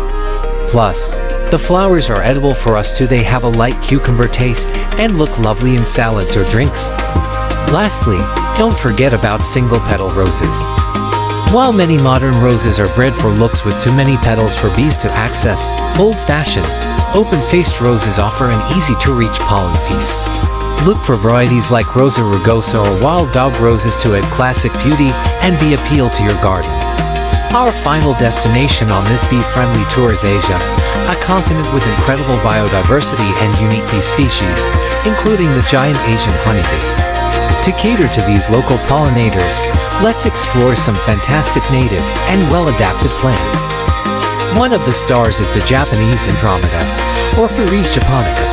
Plus, the flowers are edible for us too. They have a light cucumber taste and look lovely in salads or drinks. Lastly, don't forget about single-petal roses. While many modern roses are bred for looks with too many petals for bees to access, old-fashioned, open-faced roses offer an easy-to-reach pollen feast. Look for varieties like Rosa rugosa or wild dog roses to add classic beauty and bee appeal to your garden. Our final destination on this bee-friendly tour is Asia, a continent with incredible biodiversity and unique bee species, including the giant Asian honeybee. To cater to these local pollinators, let's explore some fantastic native and well-adapted plants. One of the stars is the Japanese Andromeda, or Pyrrhus japonica.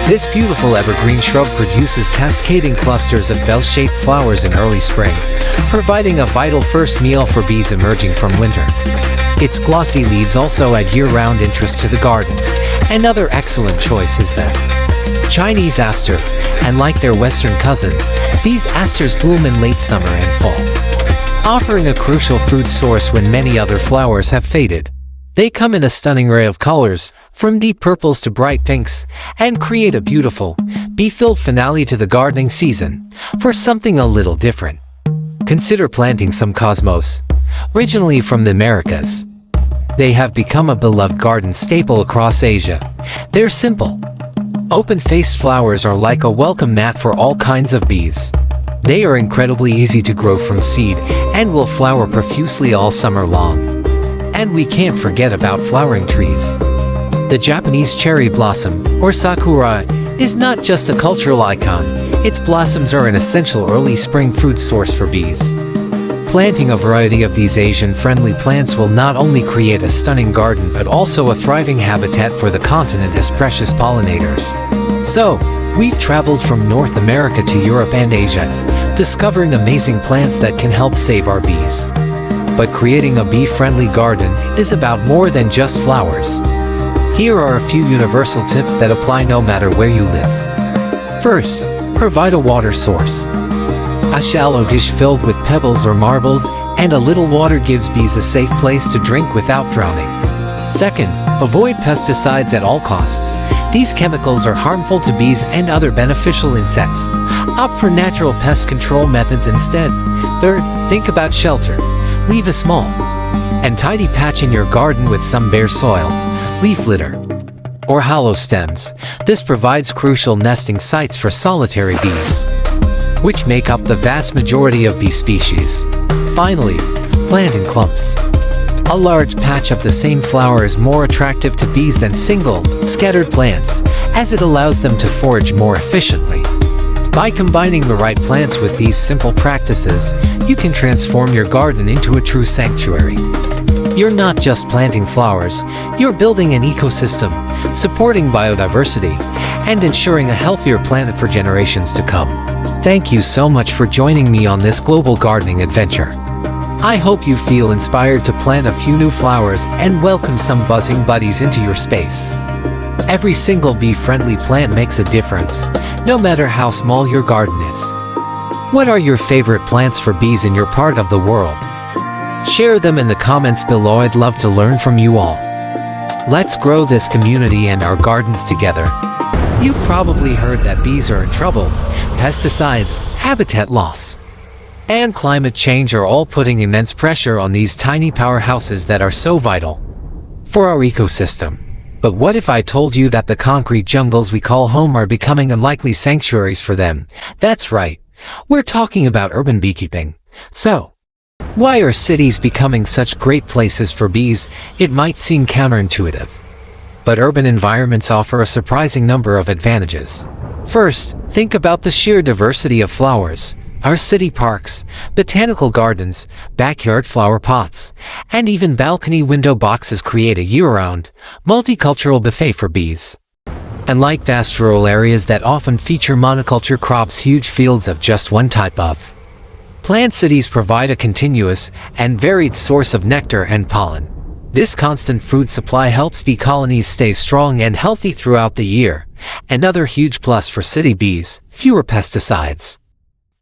This beautiful evergreen shrub produces cascading clusters of bell-shaped flowers in early spring, providing a vital first meal for bees emerging from winter. Its glossy leaves also add year-round interest to the garden. Another excellent choice is the Chinese aster, and like their western cousins, these asters bloom in late summer and fall, offering a crucial food source when many other flowers have faded. They come in a stunning array of colors, from deep purples to bright pinks, and create a beautiful, bee-filled finale to the gardening season. For something a little different, consider planting some cosmos, originally from the Americas. They have become a beloved garden staple across Asia. They're simple, open-faced flowers are like a welcome mat for all kinds of bees. They are incredibly easy to grow from seed and will flower profusely all summer long. And we can't forget about flowering trees. The Japanese cherry blossom, or sakura, is not just a cultural icon. Its blossoms are an essential early spring food source for bees. Planting a variety of these Asian-friendly plants will not only create a stunning garden but also a thriving habitat for the continent as precious pollinators. So, we've traveled from North America to Europe and Asia, discovering amazing plants that can help save our bees. But creating a bee-friendly garden is about more than just flowers. Here are a few universal tips that apply no matter where you live. First, provide a water source. A shallow dish filled with pebbles or marbles and a little water gives bees a safe place to drink without drowning. Second, avoid pesticides at all costs. These chemicals are harmful to bees and other beneficial insects. Opt for natural pest control methods instead. Third, think about shelter. Leave a small and tidy patch in your garden with some bare soil, leaf litter, or hollow stems. This provides crucial nesting sites for solitary bees, which make up the vast majority of bee species. Finally, plant in clumps. A large patch of the same flower is more attractive to bees than single, scattered plants, as it allows them to forage more efficiently. By combining the right plants with these simple practices, you can transform your garden into a true sanctuary. You're not just planting flowers, you're building an ecosystem, supporting biodiversity, and ensuring a healthier planet for generations to come. Thank you so much for joining me on this global gardening adventure. I hope you feel inspired to plant a few new flowers and welcome some buzzing buddies into your space. Every single bee-friendly plant makes a difference, no matter how small your garden is. What are your favorite plants for bees in your part of the world? Share them in the comments below. I'd love to learn from you all. Let's grow this community and our gardens together. You've probably heard that bees are in trouble. Pesticides, habitat loss, and climate change are all putting immense pressure on these tiny powerhouses that are so vital for our ecosystem. But what if I told you that the concrete jungles we call home are becoming unlikely sanctuaries for them? That's right. We're talking about urban beekeeping. So, why are cities becoming such great places for bees? It might seem counterintuitive, but urban environments offer a surprising number of advantages. First, think about the sheer diversity of flowers. Our city parks, botanical gardens, backyard flower pots, and even balcony window boxes create a year-round, multicultural buffet for bees. Unlike vast rural areas that often feature monoculture crops, huge fields of just one type of plant, cities provide a continuous and varied source of nectar and pollen. This constant food supply helps bee colonies stay strong and healthy throughout the year. Another huge plus for city bees: fewer pesticides.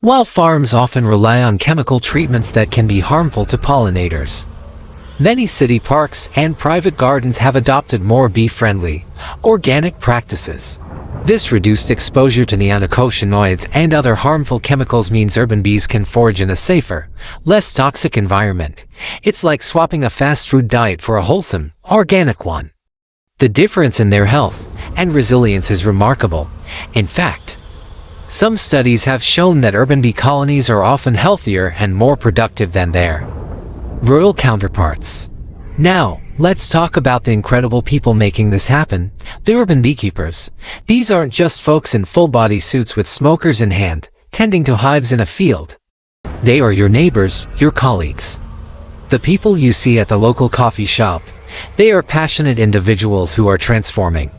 While farms often rely on chemical treatments that can be harmful to pollinators, many city parks and private gardens have adopted more bee-friendly, organic practices. This reduced exposure to neonicotinoids and other harmful chemicals means urban bees can forage in a safer, less toxic environment. It's like swapping a fast food diet for a wholesome, organic one. The difference in their health and resilience is remarkable. In fact, some studies have shown that urban bee colonies are often healthier and more productive than their rural counterparts. Now, let's talk about the incredible people making this happen, the urban beekeepers. These aren't just folks in full-body suits with smokers in hand, tending to hives in a field. They are your neighbors, your colleagues, the people you see at the local coffee shop. They are passionate individuals who are transforming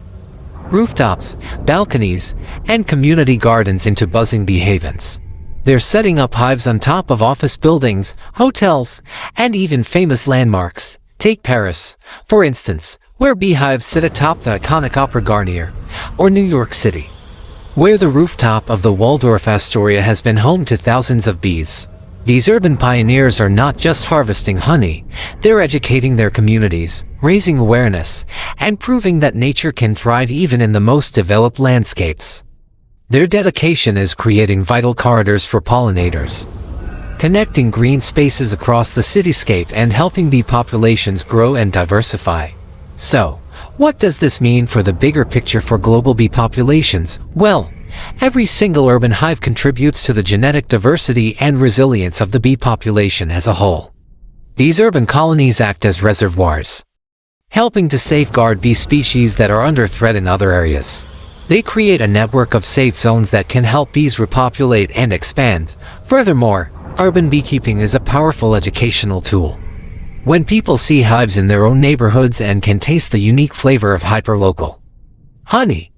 rooftops, balconies, and community gardens into buzzing bee havens. They're setting up hives on top of office buildings, hotels, and even famous landmarks. Take Paris, for instance, where beehives sit atop the iconic Opera Garnier, or New York City, where the rooftop of the Waldorf Astoria has been home to thousands of bees. These urban pioneers are not just harvesting honey, they're educating their communities, raising awareness, and proving that nature can thrive even in the most developed landscapes. Their dedication is creating vital corridors for pollinators, connecting green spaces across the cityscape and helping bee populations grow and diversify. So, what does this mean for the bigger picture for global bee populations? Well, every single urban hive contributes to the genetic diversity and resilience of the bee population as a whole. These urban colonies act as reservoirs, helping to safeguard bee species that are under threat in other areas. They create a network of safe zones that can help bees repopulate and expand. Furthermore, urban beekeeping is a powerful educational tool. When people see hives in their own neighborhoods and can taste the unique flavor of hyperlocal honey,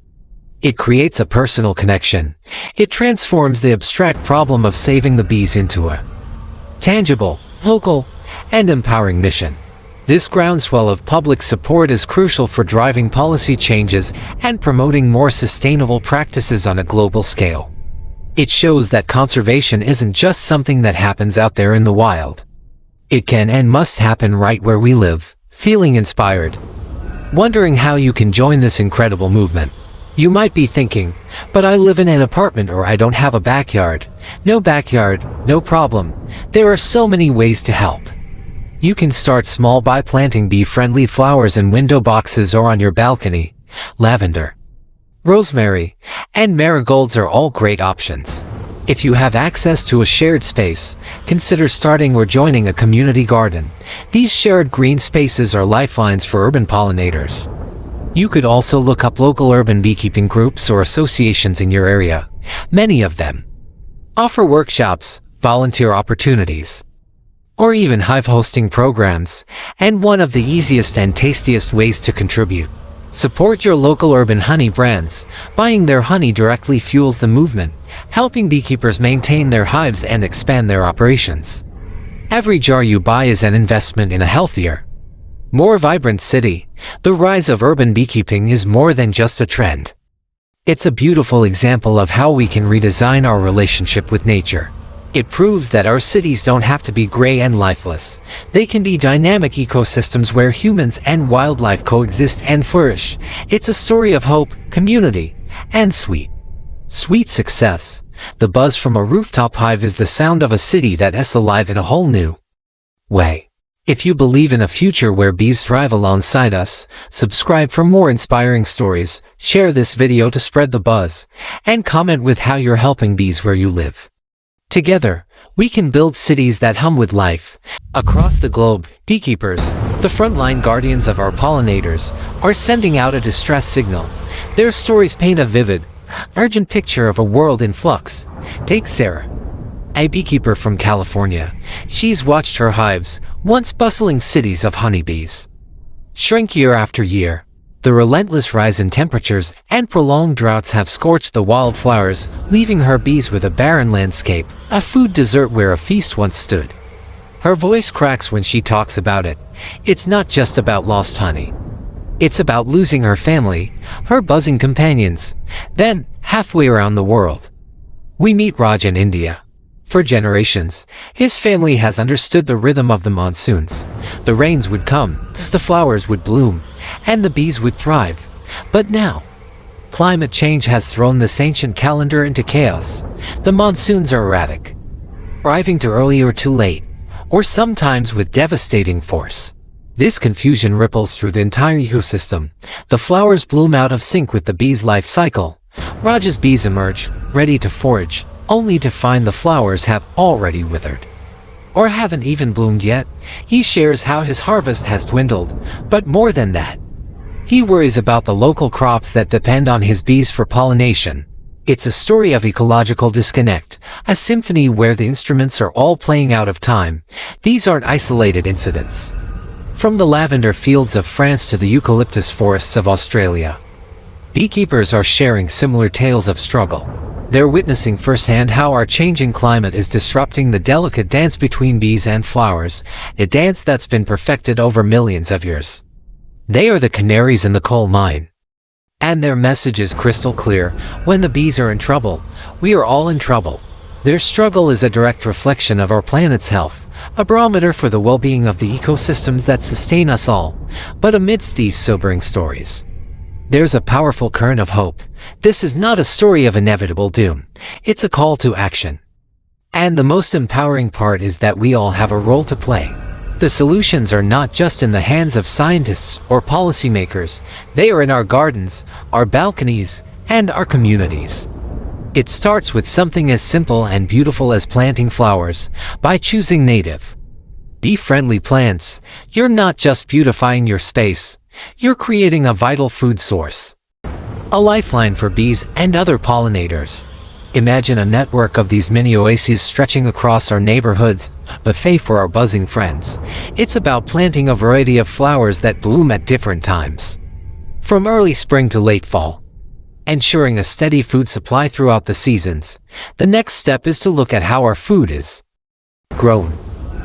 it creates a personal connection. It transforms the abstract problem of saving the bees into a tangible, local, and empowering mission. This groundswell of public support is crucial for driving policy changes and promoting more sustainable practices on a global scale. It shows that conservation isn't just something that happens out there in the wild. It can and must happen right where we live. Feeling inspired? Wondering how you can join this incredible movement? You might be thinking, but I live in an apartment or I don't have a backyard. No backyard, no problem. There are so many ways to help. You can start small by planting bee-friendly flowers in window boxes or on your balcony. Lavender, rosemary, and marigolds are all great options. If you have access to a shared space, consider starting or joining a community garden. These shared green spaces are lifelines for urban pollinators. You could also look up local urban beekeeping groups or associations in your area. Many of them offer workshops, volunteer opportunities, or even hive hosting programs. And one of the easiest and tastiest ways to contribute: support your local urban honey brands. Buying their honey directly fuels the movement, helping beekeepers maintain their hives and expand their operations. Every jar you buy is an investment in a healthier, more vibrant city. The rise of urban beekeeping is more than just a trend. It's a beautiful example of how we can redesign our relationship with nature. It proves that our cities don't have to be gray and lifeless. They can be dynamic ecosystems where humans and wildlife coexist and flourish. It's a story of hope, community, and sweet success. The buzz from a rooftop hive is the sound of a city that is alive in a whole new way. If you believe in a future where bees thrive alongside us, subscribe for more inspiring stories, share this video to spread the buzz, and comment with how you're helping bees where you live. Together, we can build cities that hum with life. Across the globe, beekeepers, the frontline guardians of our pollinators, are sending out a distress signal. Their stories paint a vivid, urgent picture of a world in flux. Take Sarah, a beekeeper from California. She's watched her hives, once bustling cities of honeybees, shrink year after year. The relentless rise in temperatures and prolonged droughts have scorched the wildflowers, leaving her bees with a barren landscape, a food desert where a feast once stood. Her voice cracks when she talks about it. It's not just about lost honey. It's about losing her family, her buzzing companions. Then, halfway around the world, we meet Raj in India. For generations, his family has understood the rhythm of the monsoons. The rains would come, the flowers would bloom, and the bees would thrive. But now, climate change has thrown this ancient calendar into chaos. The monsoons are erratic, arriving too early or too late, or sometimes with devastating force. This confusion ripples through the entire ecosystem. The flowers bloom out of sync with the bee's life cycle. Raj's bees emerge, ready to forage, only to find the flowers have already withered, or haven't even bloomed yet. He shares how his harvest has dwindled, but more than that, he worries about the local crops that depend on his bees for pollination. It's a story of ecological disconnect, a symphony where the instruments are all playing out of time. These aren't isolated incidents. From the lavender fields of France to the eucalyptus forests of Australia, beekeepers are sharing similar tales of struggle. They're witnessing firsthand how our changing climate is disrupting the delicate dance between bees and flowers, a dance that's been perfected over millions of years. They are the canaries in the coal mine, and their message is crystal clear. When the bees are in trouble, we are all in trouble. Their struggle is a direct reflection of our planet's health, a barometer for the well-being of the ecosystems that sustain us all. But amidst these sobering stories, there's a powerful current of hope. This is not a story of inevitable doom. It's a call to action. And the most empowering part is that we all have a role to play. The solutions are not just in the hands of scientists or policymakers. They are in our gardens, our balconies, and our communities. It starts with something as simple and beautiful as planting flowers. By choosing native, bee-friendly plants, you're not just beautifying your space, you're creating a vital food source, a lifeline for bees and other pollinators. Imagine a network of these mini oases stretching across our neighborhoods, a buffet for our buzzing friends. It's about planting a variety of flowers that bloom at different times, from early spring to late fall, ensuring a steady food supply throughout the seasons. The next step is to look at how our food is grown.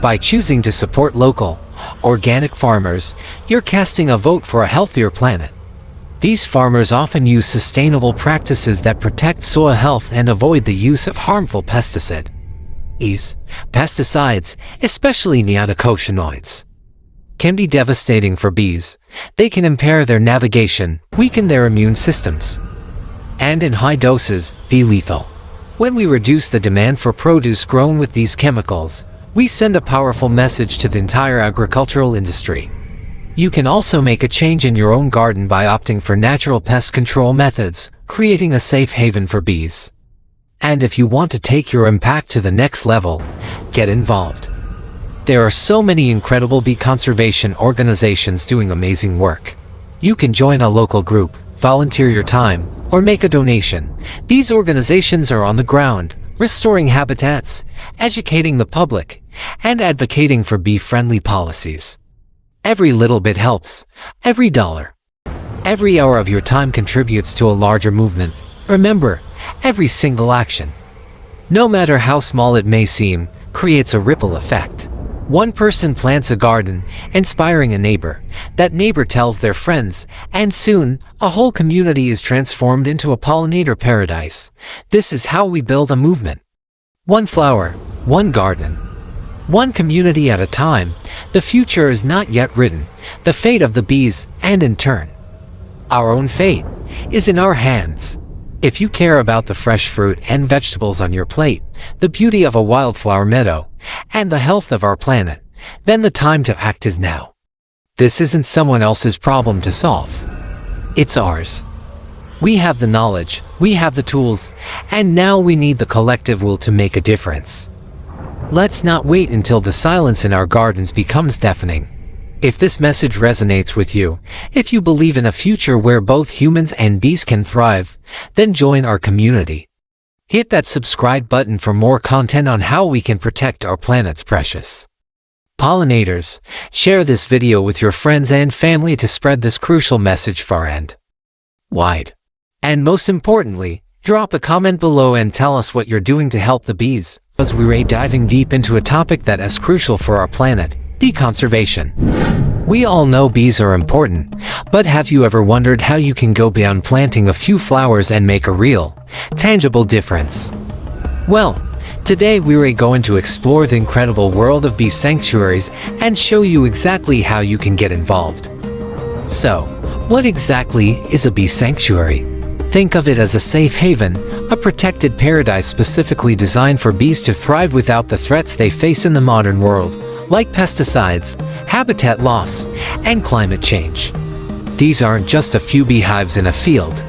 By choosing to support local, organic farmers, you're casting a vote for a healthier planet. These farmers often use sustainable practices that protect soil health and avoid the use of harmful pesticides, especially neonicotinoids, can be devastating for bees. They can impair their navigation, weaken their immune systems, and in high doses, be lethal. When we reduce the demand for produce grown with these chemicals, we send a powerful message to the entire agricultural industry. You can also make a change in your own garden by opting for natural pest control methods, creating a safe haven for bees. And if you want to take your impact to the next level, get involved. There are so many incredible bee conservation organizations doing amazing work. You can join a local group, volunteer your time, or make a donation. These organizations are on the ground, restoring habitats, educating the public, and advocating for bee-friendly policies. Every little bit helps. Every dollar, every hour of your time contributes to a larger movement. Remember, every single action, no matter how small it may seem, creates a ripple effect. One person plants a garden, inspiring a neighbor. That neighbor tells their friends, and soon, a whole community is transformed into a pollinator paradise. This is how we build a movement. One flower, one garden, one community at a time. The future is not yet written. The fate of the bees, and in turn, our own fate, is in our hands. If you care about the fresh fruit and vegetables on your plate, the beauty of a wildflower meadow, and the health of our planet, then the time to act is now. This isn't someone else's problem to solve. It's ours. We have the knowledge, we have the tools, and now we need the collective will to make a difference. Let's not wait until the silence in our gardens becomes deafening. If this message resonates with you, if you believe in a future where both humans and bees can thrive, then join our community. Hit that subscribe button for more content on how we can protect our planet's precious pollinators. Share this video with your friends and family to spread this crucial message far and wide. And most importantly, drop a comment below and tell us what you're doing to help the bees, as we're diving deep into a topic that is crucial for our planet, bee conservation. We all know bees are important, but have you ever wondered how you can go beyond planting a few flowers and make a real, tangible difference? Well, today we're going to explore the incredible world of bee sanctuaries and show you exactly how you can get involved. So, what exactly is a bee sanctuary? Think of it as a safe haven, a protected paradise specifically designed for bees to thrive without the threats they face in the modern world, like pesticides, habitat loss, and climate change. These aren't just a few beehives in a field.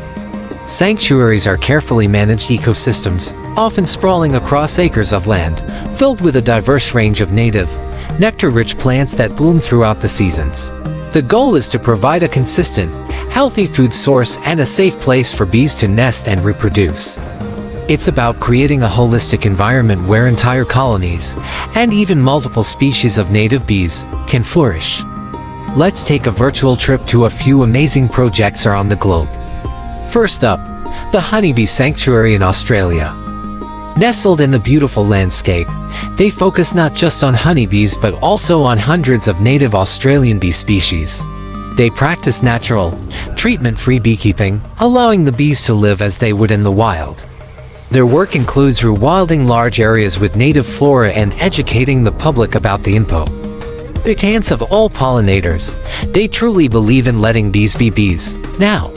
Sanctuaries are carefully managed ecosystems, often sprawling across acres of land, filled with a diverse range of native, nectar-rich plants that bloom throughout the seasons. The goal is to provide a consistent, healthy food source and a safe place for bees to nest and reproduce. It's about creating a holistic environment where entire colonies, and even multiple species of native bees, can flourish. Let's take a virtual trip to a few amazing projects around the globe. First up, the Honeybee Sanctuary in Australia. Nestled in the beautiful landscape, they focus not just on honeybees but also on hundreds of native Australian bee species. They practice natural, treatment-free beekeeping, allowing the bees to live as they would in the wild. Their work includes rewilding large areas with native flora and educating the public about the importance of all pollinators. They truly believe in letting bees be bees. Now,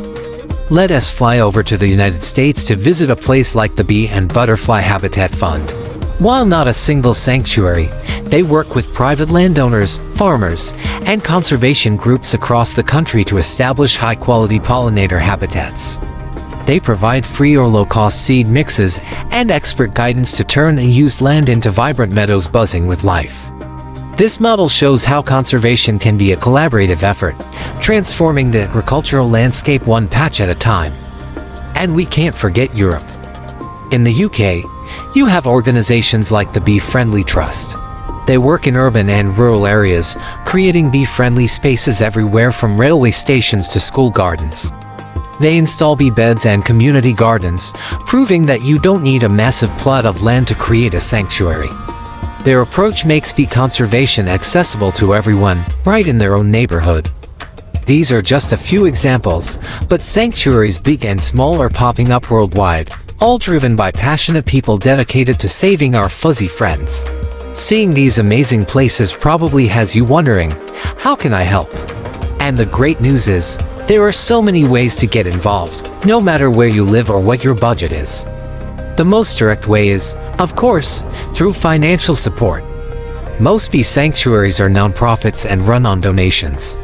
let us fly over to the United States to visit a place like the Bee and Butterfly Habitat Fund. While not a single sanctuary, they work with private landowners, farmers, and conservation groups across the country to establish high-quality pollinator habitats. They provide free or low-cost seed mixes and expert guidance to turn a used land into vibrant meadows buzzing with life. This model shows how conservation can be a collaborative effort, transforming the agricultural landscape one patch at a time. And we can't forget Europe. In the UK, you have organizations like the Bee Friendly Trust. They work in urban and rural areas, creating bee-friendly spaces everywhere from railway stations to school gardens. They install bee beds and community gardens, proving that you don't need a massive plot of land to create a sanctuary. Their approach makes bee conservation accessible to everyone, right in their own neighborhood. These are just a few examples, but sanctuaries big and small are popping up worldwide, all driven by passionate people dedicated to saving our fuzzy friends. Seeing these amazing places probably has you wondering, how can I help? And the great news is, there are so many ways to get involved, no matter where you live or what your budget is. The most direct way is, of course, through financial support. Most bee sanctuaries are nonprofits and run on donations.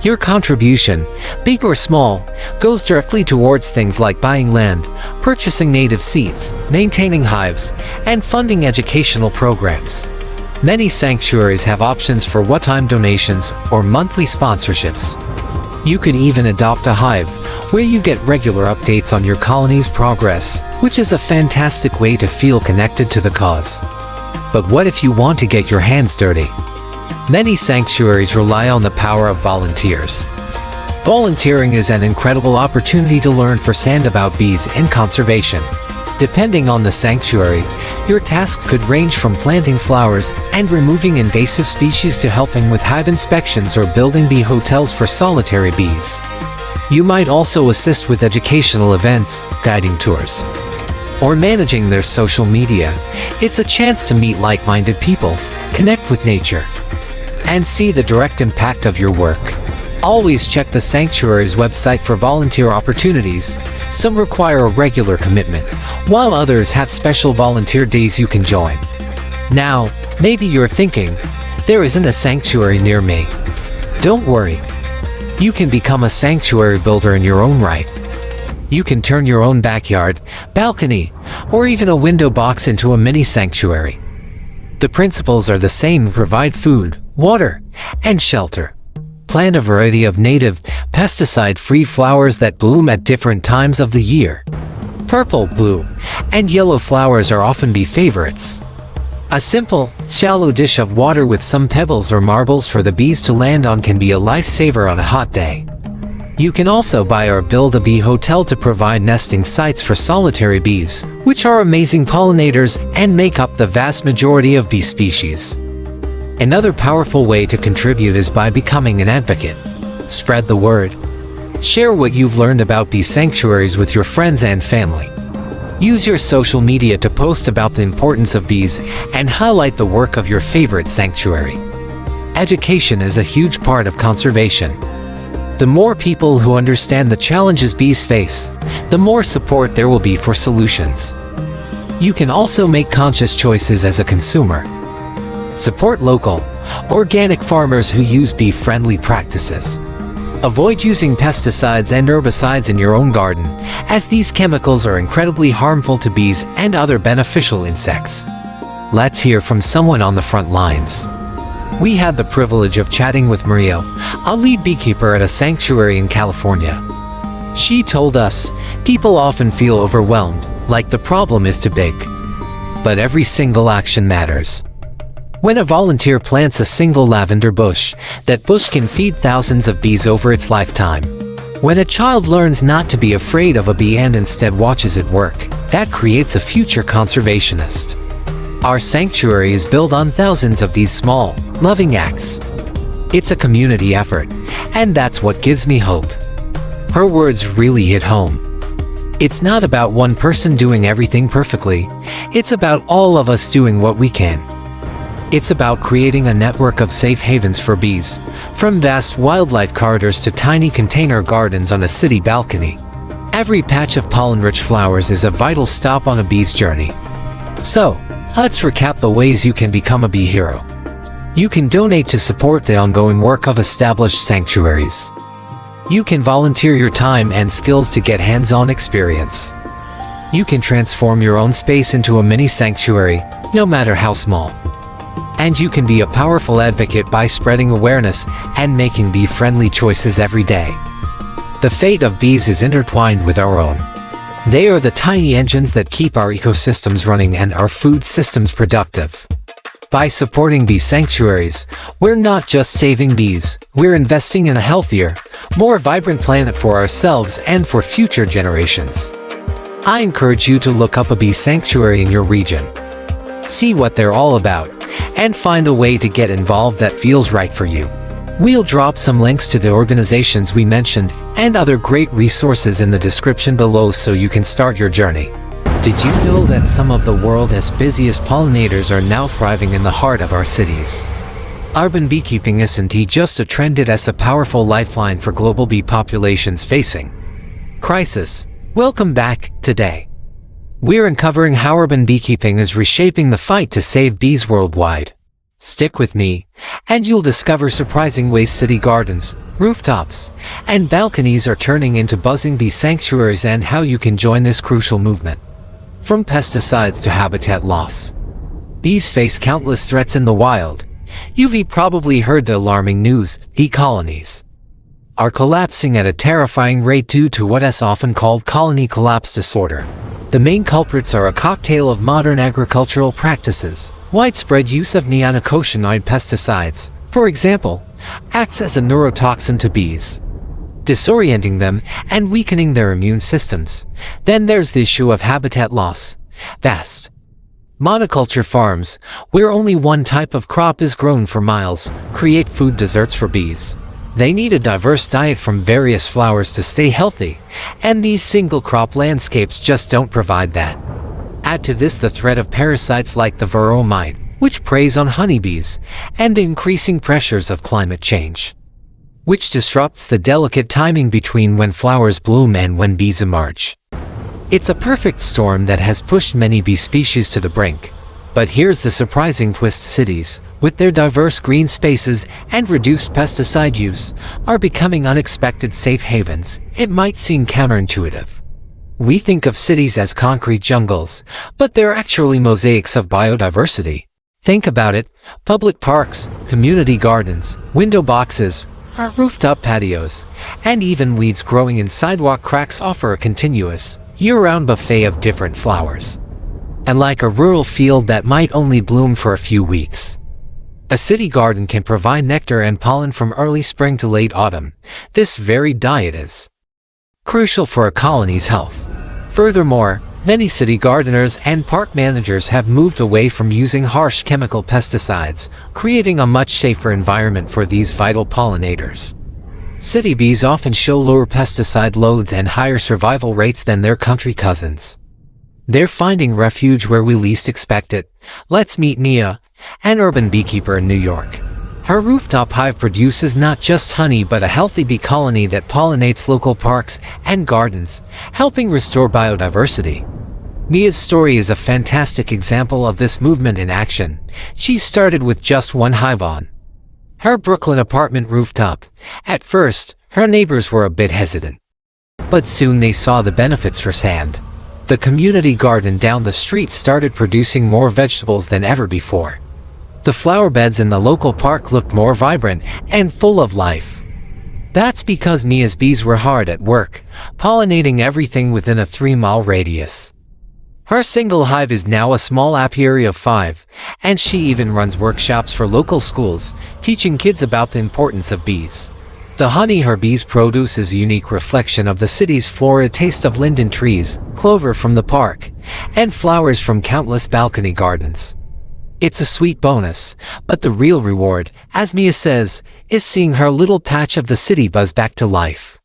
Your contribution, big or small, goes directly towards things like buying land, purchasing native seeds, maintaining hives, and funding educational programs. Many sanctuaries have options for one-time donations or monthly sponsorships. You can even adopt a hive, where you get regular updates on your colony's progress, which is a fantastic way to feel connected to the cause. But what if you want to get your hands dirty? Many sanctuaries rely on the power of volunteers. Volunteering is an incredible opportunity to learn firsthand about bees and conservation. Depending on the sanctuary, your tasks could range from planting flowers and removing invasive species to helping with hive inspections or building bee hotels for solitary bees. You might also assist with educational events, guiding tours, or managing their social media. It's a chance to meet like-minded people, connect with nature, and see the direct impact of your work. Always check the sanctuary's website for volunteer opportunities. Some require a regular commitment, while others have special volunteer days you can join. Now, maybe you're thinking, There isn't a sanctuary near me. Don't worry. You can become a sanctuary builder in your own right. You can turn your own backyard, balcony, or even a window box into a mini sanctuary. The principles are the same: provide food, water, and shelter. Plant a variety of native, pesticide-free flowers that bloom at different times of the year. Purple, blue, and yellow flowers are often bee favorites. A simple, shallow dish of water with some pebbles or marbles for the bees to land on can be a lifesaver on a hot day. You can also buy or build a bee hotel to provide nesting sites for solitary bees, which are amazing pollinators and make up the vast majority of bee species. Another powerful way to contribute is by becoming an advocate. Spread the word. Share what you've learned about bee sanctuaries with your friends and family. Use your social media to post about the importance of bees and highlight the work of your favorite sanctuary. Education is a huge part of conservation. The more people who understand the challenges bees face, the more support there will be for solutions. You can also make conscious choices as a consumer. Support local, organic farmers who use bee-friendly practices. Avoid using pesticides and herbicides in your own garden, as these chemicals are incredibly harmful to bees and other beneficial insects. Let's hear from someone on the front lines. We had the privilege of chatting with Maria, a lead beekeeper at a sanctuary in California. She told us, people often feel overwhelmed, like the problem is too big. But every single action matters. When a volunteer plants a single lavender bush, that bush can feed thousands of bees over its lifetime. When a child learns not to be afraid of a bee and instead watches it work, that creates a future conservationist. Our sanctuary is built on thousands of these small, loving acts. It's a community effort, and that's what gives me hope. Her words really hit home. It's not about one person doing everything perfectly, it's about all of us doing what we can. It's about creating a network of safe havens for bees, from vast wildlife corridors to tiny container gardens on a city balcony. Every patch of pollen-rich flowers is a vital stop on a bee's journey. So, let's recap the ways you can become a bee hero. You can donate to support the ongoing work of established sanctuaries. You can volunteer your time and skills to get hands-on experience. You can transform your own space into a mini sanctuary, no matter how small. And you can be a powerful advocate by spreading awareness and making bee-friendly choices every day. The fate of bees is intertwined with our own. They are the tiny engines that keep our ecosystems running and our food systems productive. By supporting bee sanctuaries, we're not just saving bees, we're investing in a healthier, more vibrant planet for ourselves and for future generations. I encourage you to look up a bee sanctuary in your region. See what they're all about, and find a way to get involved that feels right for you. We'll drop some links to the organizations we mentioned and other great resources in the description below so you can start your journey. Did you know that some of the world's busiest pollinators are now thriving in the heart of our cities? Urban beekeeping isn't just a trend, it is a powerful lifeline for global bee populations facing crisis. Welcome back. Today, we're uncovering how urban beekeeping is reshaping the fight to save bees worldwide. Stick with me, and you'll discover surprising ways city gardens, rooftops, and balconies are turning into buzzing bee sanctuaries and how you can join this crucial movement. From pesticides to habitat loss, bees face countless threats in the wild. You've probably heard the alarming news: bee colonies are collapsing at a terrifying rate due to what is often called colony collapse disorder. The main culprits are a cocktail of modern agricultural practices. Widespread use of neonicotinoid pesticides, for example, acts as a neurotoxin to bees, disorienting them and weakening their immune systems. Then there's the issue of habitat loss. Vast monoculture farms, where only one type of crop is grown for miles, create food deserts for bees. They need a diverse diet from various flowers to stay healthy, and these single-crop landscapes just don't provide that. Add to this the threat of parasites like the varroa mite, which preys on honeybees, and the increasing pressures of climate change, which disrupts the delicate timing between when flowers bloom and when bees emerge. It's a perfect storm that has pushed many bee species to the brink. But here's the surprising twist: cities, with their diverse green spaces and reduced pesticide use, are becoming unexpected safe havens. It might seem counterintuitive. We think of cities as concrete jungles, but they're actually mosaics of biodiversity. Think about it: public parks, community gardens, window boxes, our rooftop patios, and even weeds growing in sidewalk cracks offer a continuous, year-round buffet of different flowers. And like a rural field that might only bloom for a few weeks, a city garden can provide nectar and pollen from early spring to late autumn. This varied diet is crucial for a colony's health. Furthermore, many city gardeners and park managers have moved away from using harsh chemical pesticides, creating a much safer environment for these vital pollinators. City bees often show lower pesticide loads and higher survival rates than their country cousins. They're finding refuge where we least expect it. Let's meet Mia, an urban beekeeper in New York. Her rooftop hive produces not just honey but a healthy bee colony that pollinates local parks and gardens, helping restore biodiversity. Mia's story is a fantastic example of this movement in action. She started with just one hive on her Brooklyn apartment rooftop. At first, her neighbors were a bit hesitant, but soon they saw the benefits firsthand. The community garden down the street started producing more vegetables than ever before. The flower beds in the local park looked more vibrant and full of life. That's because Mia's bees were hard at work, pollinating everything within a 3-mile radius. Her single hive is now a small apiary of 5, and she even runs workshops for local schools, teaching kids about the importance of bees. The honey her bees produce is a unique reflection of the city's flora: a taste of linden trees, clover from the park, and flowers from countless balcony gardens. It's a sweet bonus, but the real reward, as Mia says, is seeing her little patch of the city buzz back to life.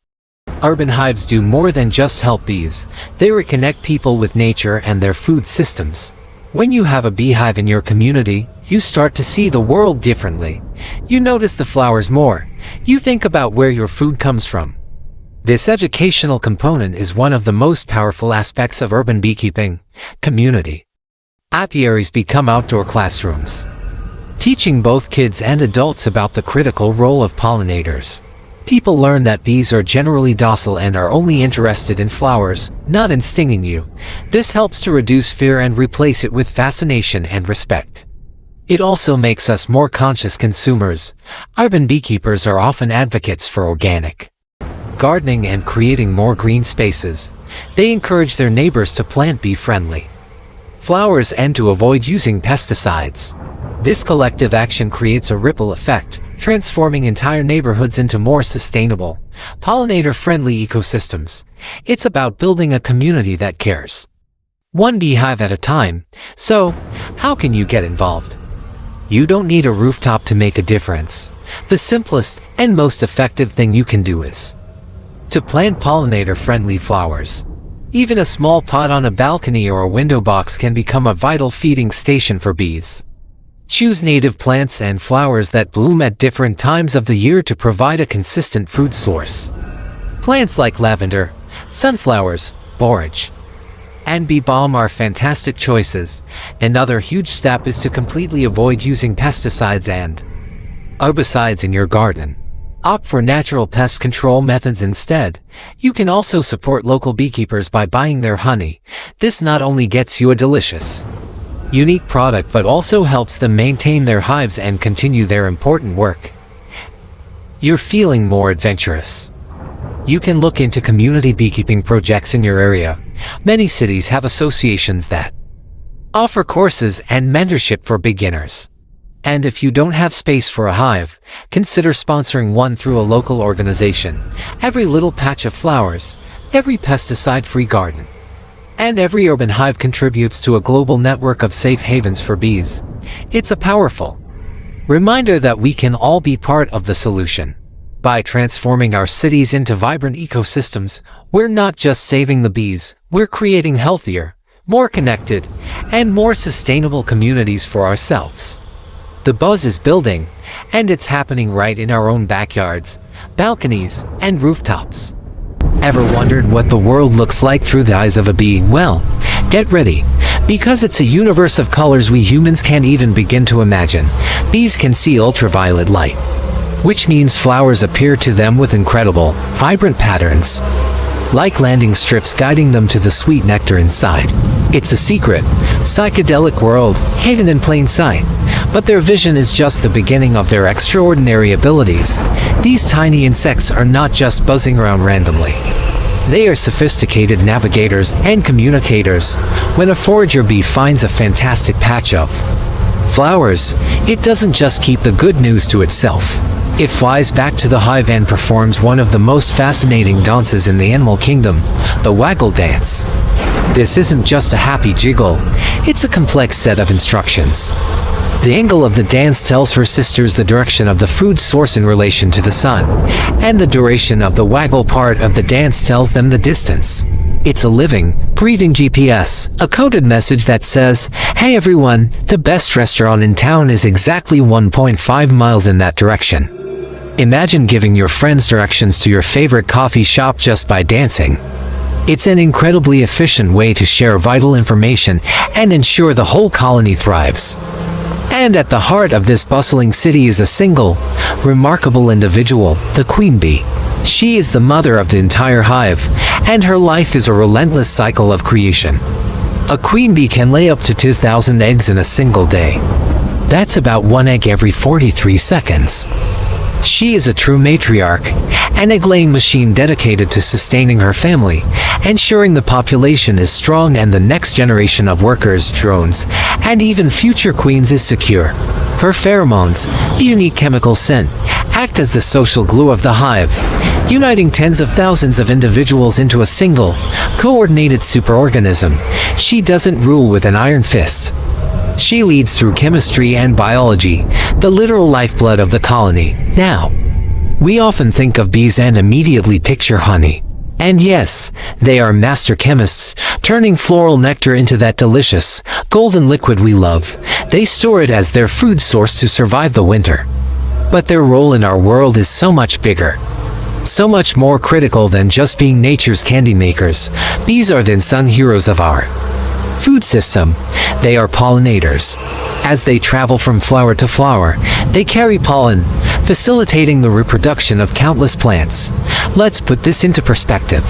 Urban hives do more than just help bees. They reconnect people with nature and their food systems. When you have a beehive in your community, you start to see the world differently. You notice the flowers more. You think about where your food comes from. This educational component is one of the most powerful aspects of urban beekeeping: community. Apiaries become outdoor classrooms, teaching both kids and adults about the critical role of pollinators. People learn that bees are generally docile and are only interested in flowers, not in stinging you. This helps to reduce fear and replace it with fascination and respect. It also makes us more conscious consumers. Urban beekeepers are often advocates for organic gardening and creating more green spaces. They encourage their neighbors to plant bee-friendly flowers and to avoid using pesticides. This collective action creates a ripple effect, transforming entire neighborhoods into more sustainable, pollinator-friendly ecosystems. It's about building a community that cares, one beehive at a time. So, how can you get involved? You don't need a rooftop to make a difference. The simplest and most effective thing you can do is to plant pollinator-friendly flowers. Even a small pot on a balcony or a window box can become a vital feeding station for bees. Choose native plants and flowers that bloom at different times of the year to provide a consistent food source. Plants like lavender, sunflowers, borage, and bee balm are fantastic choices. Another huge step is to completely avoid using pesticides and herbicides in your garden. Opt for natural pest control methods instead. You can also support local beekeepers by buying their honey. This not only gets you a delicious, unique product but also helps them maintain their hives and continue their important work. You're feeling more adventurous? You can look into community beekeeping projects in your area. Many cities have associations that offer courses and mentorship for beginners. And if you don't have space for a hive, consider sponsoring one through a local organization. Every little patch of flowers, every pesticide-free garden, and every urban hive contributes to a global network of safe havens for bees. It's a powerful reminder that we can all be part of the solution. By transforming our cities into vibrant ecosystems, we're not just saving the bees, we're creating healthier, more connected, and more sustainable communities for ourselves. The buzz is building, and it's happening right in our own backyards, balconies, and rooftops. Ever wondered what the world looks like through the eyes of a bee? Well, get ready, because it's a universe of colors we humans can't even begin to imagine. Bees can see ultraviolet light, which means flowers appear to them with incredible, vibrant patterns, like landing strips guiding them to the sweet nectar inside. It's a secret, psychedelic world, hidden in plain sight. But their vision is just the beginning of their extraordinary abilities. These tiny insects are not just buzzing around randomly. They are sophisticated navigators and communicators. When a forager bee finds a fantastic patch of flowers, it doesn't just keep the good news to itself. It flies back to the hive and performs one of the most fascinating dances in the animal kingdom, the waggle dance. This isn't just a happy jiggle, it's a complex set of instructions. The angle of the dance tells her sisters the direction of the food source in relation to the sun, and the duration of the waggle part of the dance tells them the distance. It's a living, breathing GPS, a coded message that says, "Hey everyone, the best restaurant in town is exactly 1.5 miles in that direction." Imagine giving your friends directions to your favorite coffee shop just by dancing. It's an incredibly efficient way to share vital information and ensure the whole colony thrives. And at the heart of this bustling city is a single, remarkable individual, the queen bee. She is the mother of the entire hive, and her life is a relentless cycle of creation. A queen bee can lay up to 2,000 eggs in a single day. That's about one egg every 43 seconds. She is a true matriarch, an egg-laying machine dedicated to sustaining her family, ensuring the population is strong and the next generation of workers, drones, and even future queens is secure. Her pheromones, a unique chemical scent, act as the social glue of the hive, uniting tens of thousands of individuals into a single, coordinated superorganism. She doesn't rule with an iron fist. She leads through chemistry and biology, the literal lifeblood of the colony. Now, we often think of bees and immediately picture honey. And yes, they are master chemists, turning floral nectar into that delicious, golden liquid we love. They store it as their food source to survive the winter. But their role in our world is so much bigger, so much more critical than just being nature's candy makers. Bees are the unsung heroes of our food system. They are pollinators. As they travel from flower to flower, they carry pollen, facilitating the reproduction of countless plants. Let's put this into perspective.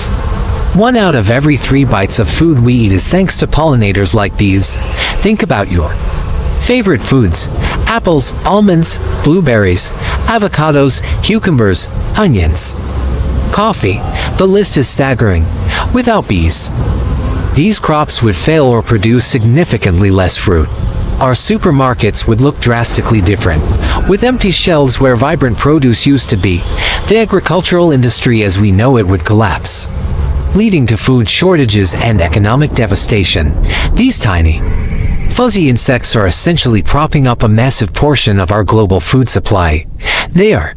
1 out of every 3 bites of food we eat is thanks to pollinators like bees. Think about your favorite foods: apples, almonds, blueberries, avocados, cucumbers, onions, coffee. The list is staggering. Without bees, these crops would fail or produce significantly less fruit. Our supermarkets would look drastically different, with empty shelves where vibrant produce used to be. The agricultural industry as we know it would collapse, leading to food shortages and economic devastation. These tiny, fuzzy insects are essentially propping up a massive portion of our global food supply. They are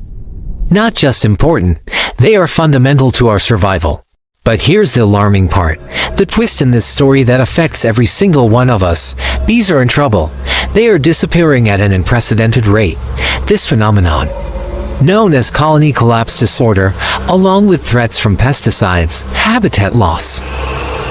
not just important, they are fundamental to our survival. But here's the alarming part, the twist in this story that affects every single one of us. Bees are in trouble. They are disappearing at an unprecedented rate. This phenomenon, known as colony collapse disorder, along with threats from pesticides, habitat loss,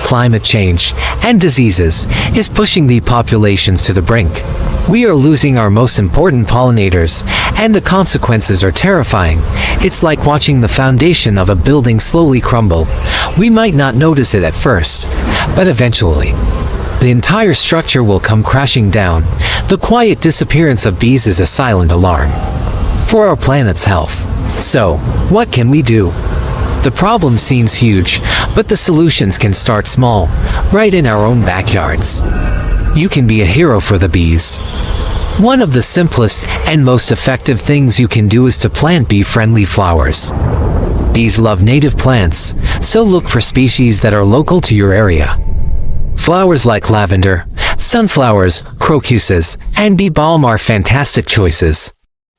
climate change, and diseases, is pushing the populations to the brink. We are losing our most important pollinators, and the consequences are terrifying. It's like watching the foundation of a building slowly crumble. We might not notice it at first, but eventually, the entire structure will come crashing down. The quiet disappearance of bees is a silent alarm for our planet's health. So, what can we do? The problem seems huge, but the solutions can start small, right in our own backyards. You can be a hero for the bees. One of the simplest and most effective things you can do is to plant bee-friendly flowers. Bees love native plants, so look for species that are local to your area. Flowers like lavender, sunflowers, crocuses, and bee balm are fantastic choices.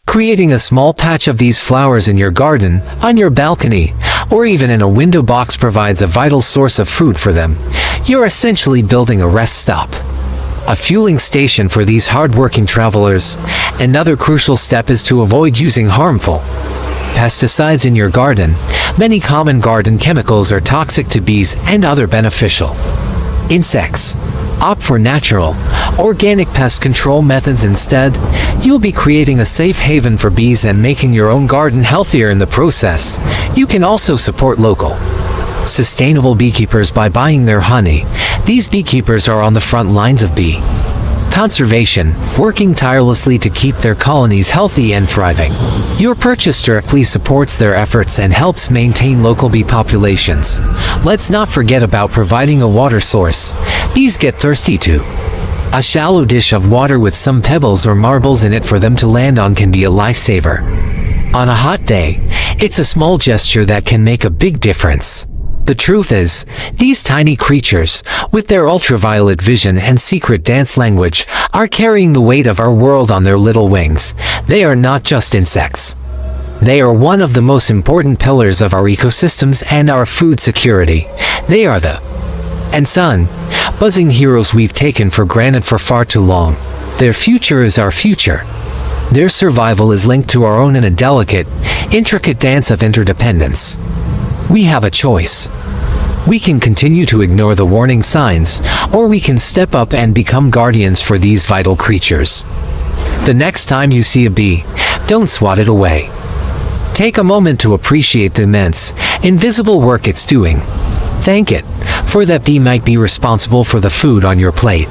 Creating a small patch of these flowers in your garden, on your balcony, or even in a window box provides a vital source of food for them. You're essentially building a rest stop, a fueling station for these hard-working travelers. Another crucial step is to avoid using harmful pesticides in your garden, many common garden chemicals are toxic to bees and other beneficial insects. Opt for natural, organic pest control methods instead. You'll be creating a safe haven for bees and making your own garden healthier in the process. You can also support local, sustainable beekeepers by buying their honey. These beekeepers are on the front lines of bee conservation, working tirelessly to keep their colonies healthy and thriving. Your purchase directly supports their efforts and helps maintain local bee populations. Let's not forget about providing a water source. Bees get thirsty too. A shallow dish of water with some pebbles or marbles in it for them to land on can be a lifesaver. On a hot day, it's a small gesture that can make a big difference. The truth is, these tiny creatures, with their ultraviolet vision and secret dance language, are carrying the weight of our world on their little wings. They are not just insects. They are one of the most important pillars of our ecosystems and our food security. They are the unsung, buzzing heroes we've taken for granted for far too long. Their future is our future. Their survival is linked to our own in a delicate, intricate dance of interdependence. We have a choice. We can continue to ignore the warning signs, or we can step up and become guardians for these vital creatures. The next time you see a bee, don't swat it away. Take a moment to appreciate the immense, invisible work it's doing. Thank it, for that bee might be responsible for the food on your plate.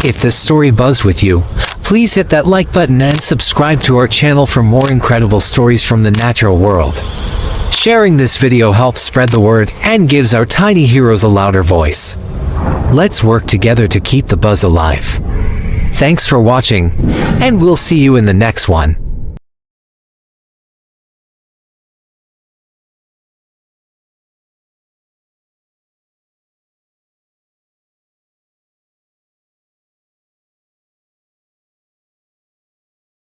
If this story buzzed with you, please hit that like button and subscribe to our channel for more incredible stories from the natural world. Sharing this video helps spread the word and gives our tiny heroes a louder voice. Let's work together to keep the buzz alive. Thanks for watching, and we'll see you in the next one.